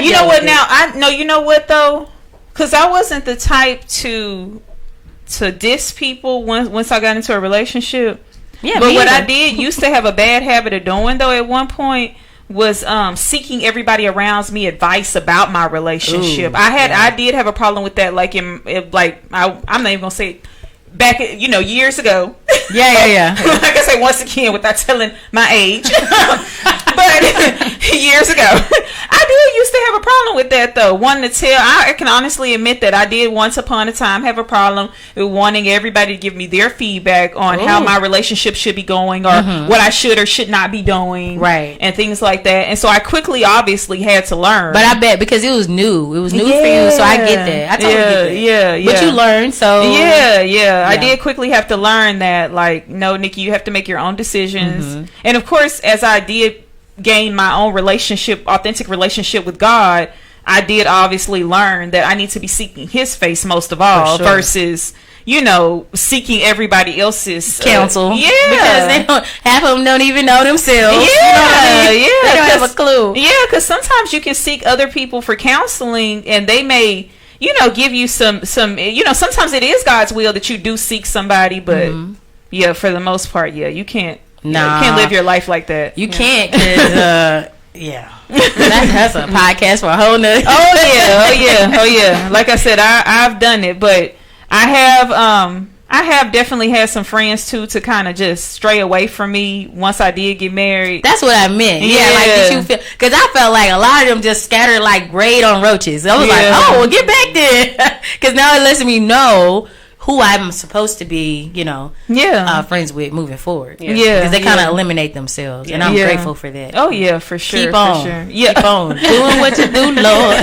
You know what? Now I know. You know what though? Because I wasn't the type to diss people once I got into a relationship.
Yeah,
but what I did used to have a bad habit of doing though at one point was seeking everybody around me advice about my relationship.
Ooh,
I did have a problem with that. Like I'm not even gonna say it. Back, years ago.
Yeah.
Like I say, once again, without telling my age. But years ago, I did used to have a problem with that, though. Wanting to tell, I can honestly admit that I did once upon a time have a problem with wanting everybody to give me their feedback on how my relationship should be going, or what I should or should not be doing.
Right.
And things like that. And so I quickly, obviously, had to learn.
But I bet because it was new. It was new for you, so I get that. I totally get that.
Yeah.
But you learned, so.
Yeah. I did quickly have to learn that, like, no, Nikki, you have to make your own decisions. And of course, as I did gain my own authentic relationship with God, I did obviously learn that I need to be seeking His face most of all, versus seeking everybody else's
counsel. Because half of them don't even know themselves.
They
don't have a clue.
Because sometimes you can seek other people for counseling, and they may give you some sometimes it is God's will that you do seek somebody, but for the most part, you can't. You can't live your life like that.
You can't, because that's a podcast for a whole nother.
Oh yeah. Like I said, I've done it, but I have definitely had some friends too to kind of just stray away from me once I did get married.
That's what I meant. Like, did you feel? Because I felt like a lot of them just scattered like raid on roaches. I was like, oh, well, get back there, because now it lets me know who I'm supposed to be, friends with moving forward.
Yeah.
Because they kind of eliminate themselves. And I'm grateful for that.
Oh, yeah, for sure.
Keep on.
For sure. Yeah.
Keep on. Doing what you do, Lord.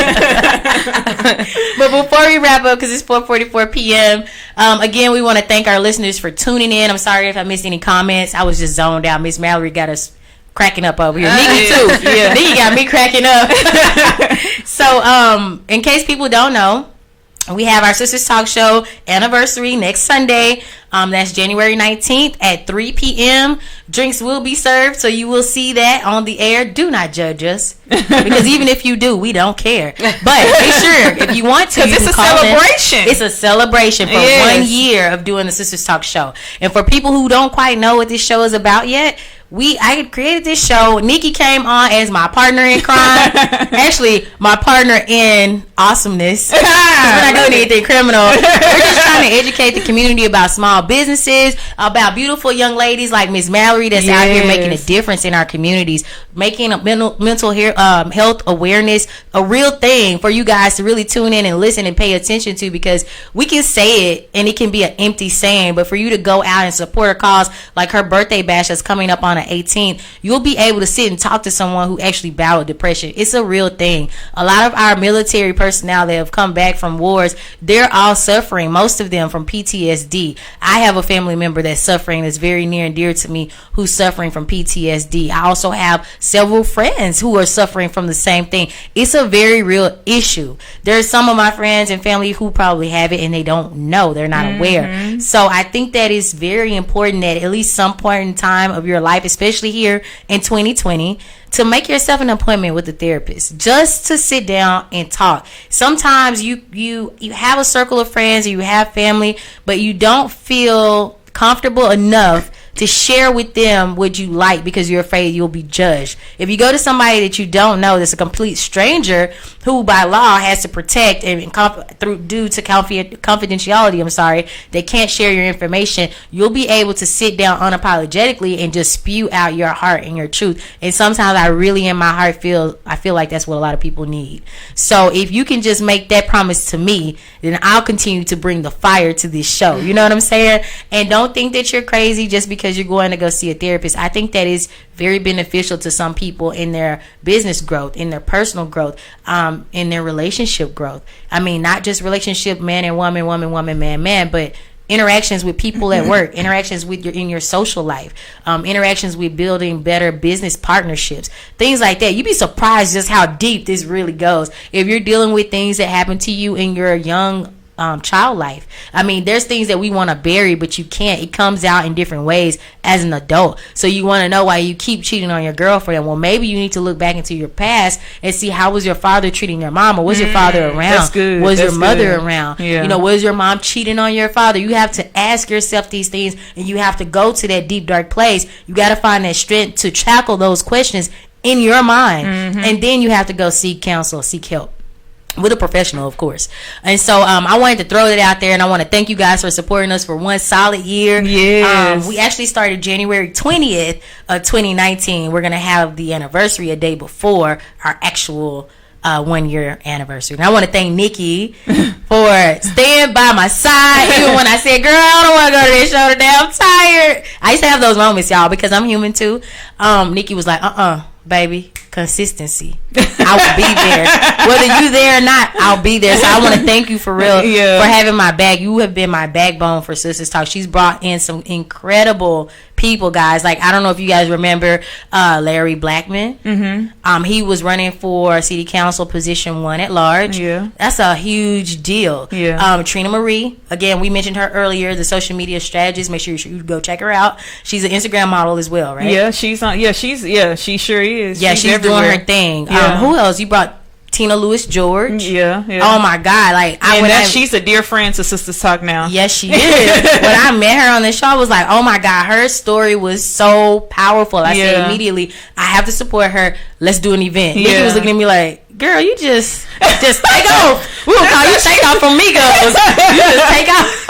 But before we wrap up, because it's 4:44 p.m., again, we want to thank our listeners for tuning in. I'm sorry if I missed any comments. I was just zoned out. Miss Mallory got us cracking up over here. Nikki too. Yeah. Nikki got me cracking up. So, in case people don't know, we have our Sisters Talk Show anniversary next Sunday. That's January 19th at 3 p.m. Drinks will be served, so you will see that on the air. Do not judge us, because even if you do, we don't care. But make sure, if you want to,
it's a celebration.
It's a celebration for 1 year of doing the Sisters Talk Show. And for people who don't quite know what this show is about yet, I created this show. Nikki came on as my partner in crime. Actually, my partner in awesomeness. We're not doing anything criminal. We're just trying to educate the community about small businesses, about beautiful young ladies like Miss Mallory that's out here making a difference in our communities, making a mental health awareness a real thing for you guys to really tune in and listen and pay attention to, because we can say it and it can be an empty saying, but for you to go out and support a cause like her birthday bash that's coming up on the 18th, you'll be able to sit and talk to someone who actually battled depression. It's a real thing. A lot of our military personnel that have come back from wars, they're all suffering, most of them from PTSD. I have a family member that's suffering, that's very near and dear to me, who's suffering from PTSD. I also have several friends who are suffering from the same thing. It's a very real issue. There's some of my friends and family who probably have it and they don't know, they're not aware. So I think that it's very important that at least some point in time of your life, especially here in 2020, to make yourself an appointment with a therapist, just to sit down and talk. Sometimes you have a circle of friends, or you have family, but you don't feel comfortable enough to share with them what you like because you're afraid you'll be judged. If you go to somebody that you don't know, that's a complete stranger who by law has to protect and due to confidentiality, they can't share your information, you'll be able to sit down unapologetically and just spew out your heart and your truth. And sometimes I really in my heart feel like that's what a lot of people need. So if you can just make that promise to me, then I'll continue to bring the fire to this show. You know what I'm saying? And don't think that you're crazy just because you're going to go see a therapist. I think that is very beneficial to some people in their business growth, in their personal growth, in their relationship growth. I mean, not just relationship man and woman, woman, woman, man, man, but interactions with people at work, interactions with in your social life, interactions with building better business partnerships, things like that. You'd be surprised just how deep this really goes if you're dealing with things that happen to you in your young child life. I mean, there's things that we want to bury, but you can't. It comes out in different ways as an adult. So you want to know why you keep cheating on your girlfriend. Well, maybe you need to look back into your past and see, how was your father treating your mom, or was your father around?
That's good.
Was
That's
your mother
good.
around?
Yeah.
Was your mom cheating on your father? You have to ask yourself these things, and you have to go to that deep, dark place. You got to find that strength to tackle those questions in your mind. And then you have to go seek counsel, seek help with a professional, of course. And so I wanted to throw that out there, and I want to thank you guys for supporting us for one solid year.
Yes.
We actually started January 20th of 2019. We're going to have the anniversary a day before our actual 1 year anniversary. And I want to thank Nikki for staying by my side even when I said, girl, I don't want to go to this show today, I'm tired. I used to have those moments, y'all, because I'm human too. Nikki was like, baby, consistency. I will be there. Whether you there or not, I'll be there. So I want to thank you for real for having my back. You have been my backbone for Sisters Talk. She's brought in some incredible people, guys. Like, I don't know if you guys remember Larry Blackman. He was running for city council position 1 at large. That's a huge deal. Trina Marie, again, we mentioned her earlier, the social media strategist. Make sure you go check her out. She's an Instagram model as well, right?
She's on. She sure is.
She's doing her thing. Who else? You brought Tina Lewis George. Oh my God! Like,
she's a dear friend to Sisters Talk now.
Yes, she is. When I met her on the show, I was like, oh my God, her story was so powerful. I said immediately, I have to support her. Let's do an event. Nikki was looking at me like, girl, you just take off. We gonna call you take off from Migos. You just take off.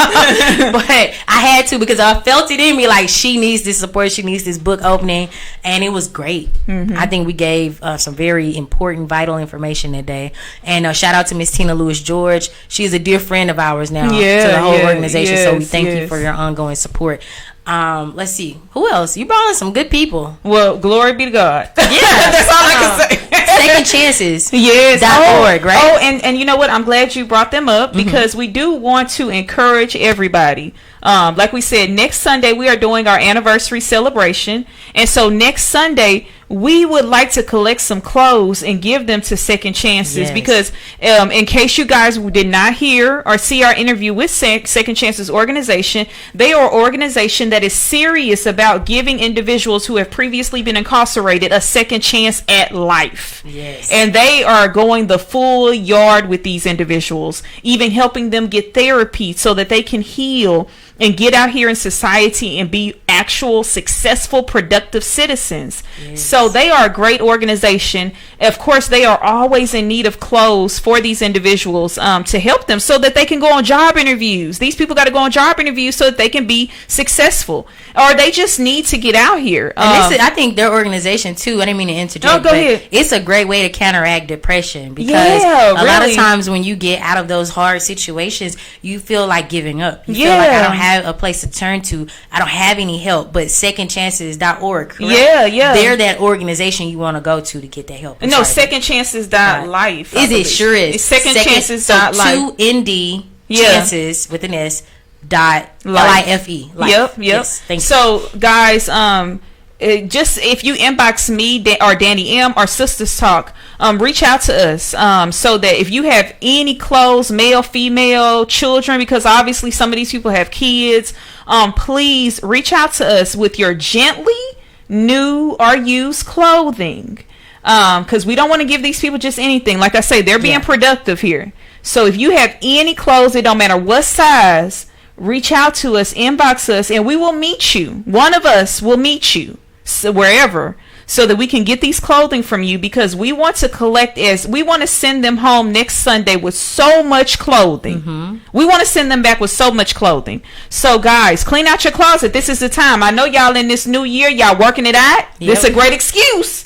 But I had to, because I felt it in me, like, she needs this support. She needs this book opening, and it was great. I think we gave some very important, vital information that day. And shout out to Miss Tina Lewis George. She's a dear friend of ours now to the whole organization. So we thank you for your ongoing support. Let's see, who else? You brought in some good people.
Well, glory be to God.
Yeah,
that's all I can say.
Second Chances.
Yes.
.org, right?
Oh, and you know what? I'm glad you brought them up, because we do want to encourage everybody. Like we said, next Sunday we are doing our anniversary celebration, and so next Sunday we would like to collect some clothes and give them to Second Chances, because in case you guys did not hear or see our interview with Second Chances organization, they are an organization that is serious about giving individuals who have previously been incarcerated a second chance at life.
Yes.
And they are going the full yard with these individuals, even helping them get therapy so that they can heal and get out here in society and be actual successful, productive citizens. So they are a great organization. Of course, they are always in need of clothes for these individuals to help them so that they can go on job interviews. These people got to go on job interviews so that they can be successful, or they just need to get out here.
And I think their organization too, I didn't mean to interject,
go ahead.
It's a great way to counteract depression, because a lot of times when you get out of those hard situations, you feel like giving up. You feel like, I don't have a place to turn to. I don't have any help. But secondchances.org, correct?
Yeah.
They're that organization you want to go to get that help.
No, secondchances.life.
Is it? Sure is.
It's secondchances.life.
So 2ND chances with an S dot LIFE.
Yep.
Yes, thank you.
So guys, just if you inbox me or Danny M or Sisters Talk, reach out to us so that if you have any clothes, male, female, children, because obviously some of these people have kids, please reach out to us with your gently new or used clothing, because we don't want to give these people just anything. Like I say, they're being productive here. So if you have any clothes, it don't matter what size, reach out to us, inbox us, and we will meet you. One of us will meet you wherever, so that we can get these clothing from you, because we want to we want to send them home next Sunday with so much clothing. We want to send them back with so much clothing. So guys, clean out your closet. This is the time. I know y'all in this new year, y'all working it out. This is a great excuse.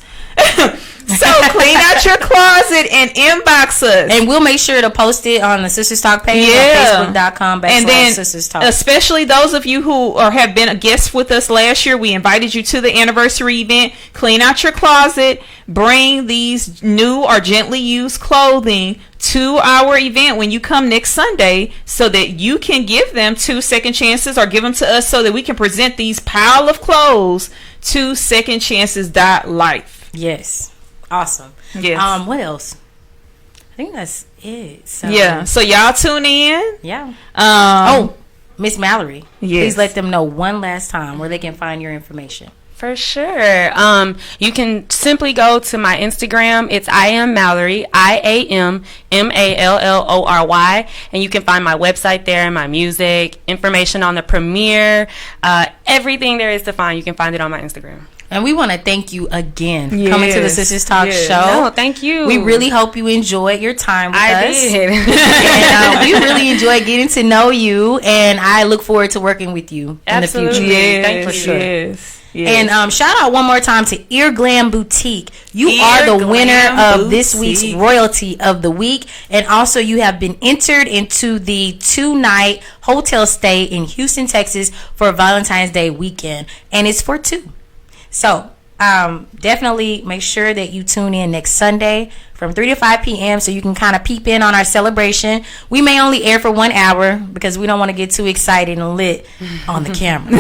So clean out your closet and inbox us,
and we'll make sure to post it on the Sisters Talk page on Facebook.com/Sisters
and then
Talk.
Especially those of you who have been a guest with us last year, we invited you to the anniversary event. Clean out your closet, bring these new or gently used clothing to our event when you come next Sunday, so that you can give them to Second Chances or give them to us, so that we can present these pile of clothes to secondchances.life.
Yes. Awesome.
Yes.
What else? I think that's it. So
so y'all tune in.
Miss Mallory, please let them know one last time where they can find your information.
For sure. You can simply go to my Instagram. It's IAMMALLORY, IAMMALLORY, and you can find my website there, my music, information on the Premeir, everything there is to find. You can find it on my Instagram.
And we want to thank you again for coming to the Sisters Talk show.
No, thank you.
We really hope you enjoyed your time with us.
I did.
And we really enjoyed getting to know you, and I look forward to working with you in the future.
Thank you. For sure.
Yes.
And shout out one more time to Ear Glam Boutique. You are the winner of this week's Royalty of the Week. And also you have been entered into the 2-night hotel stay in Houston, Texas for Valentine's Day weekend. And it's for 2. So definitely make sure that you tune in next Sunday from 3 to 5 p.m. so you can kind of peep in on our celebration. We may only air for 1 hour because we don't want to get too excited and lit on the camera.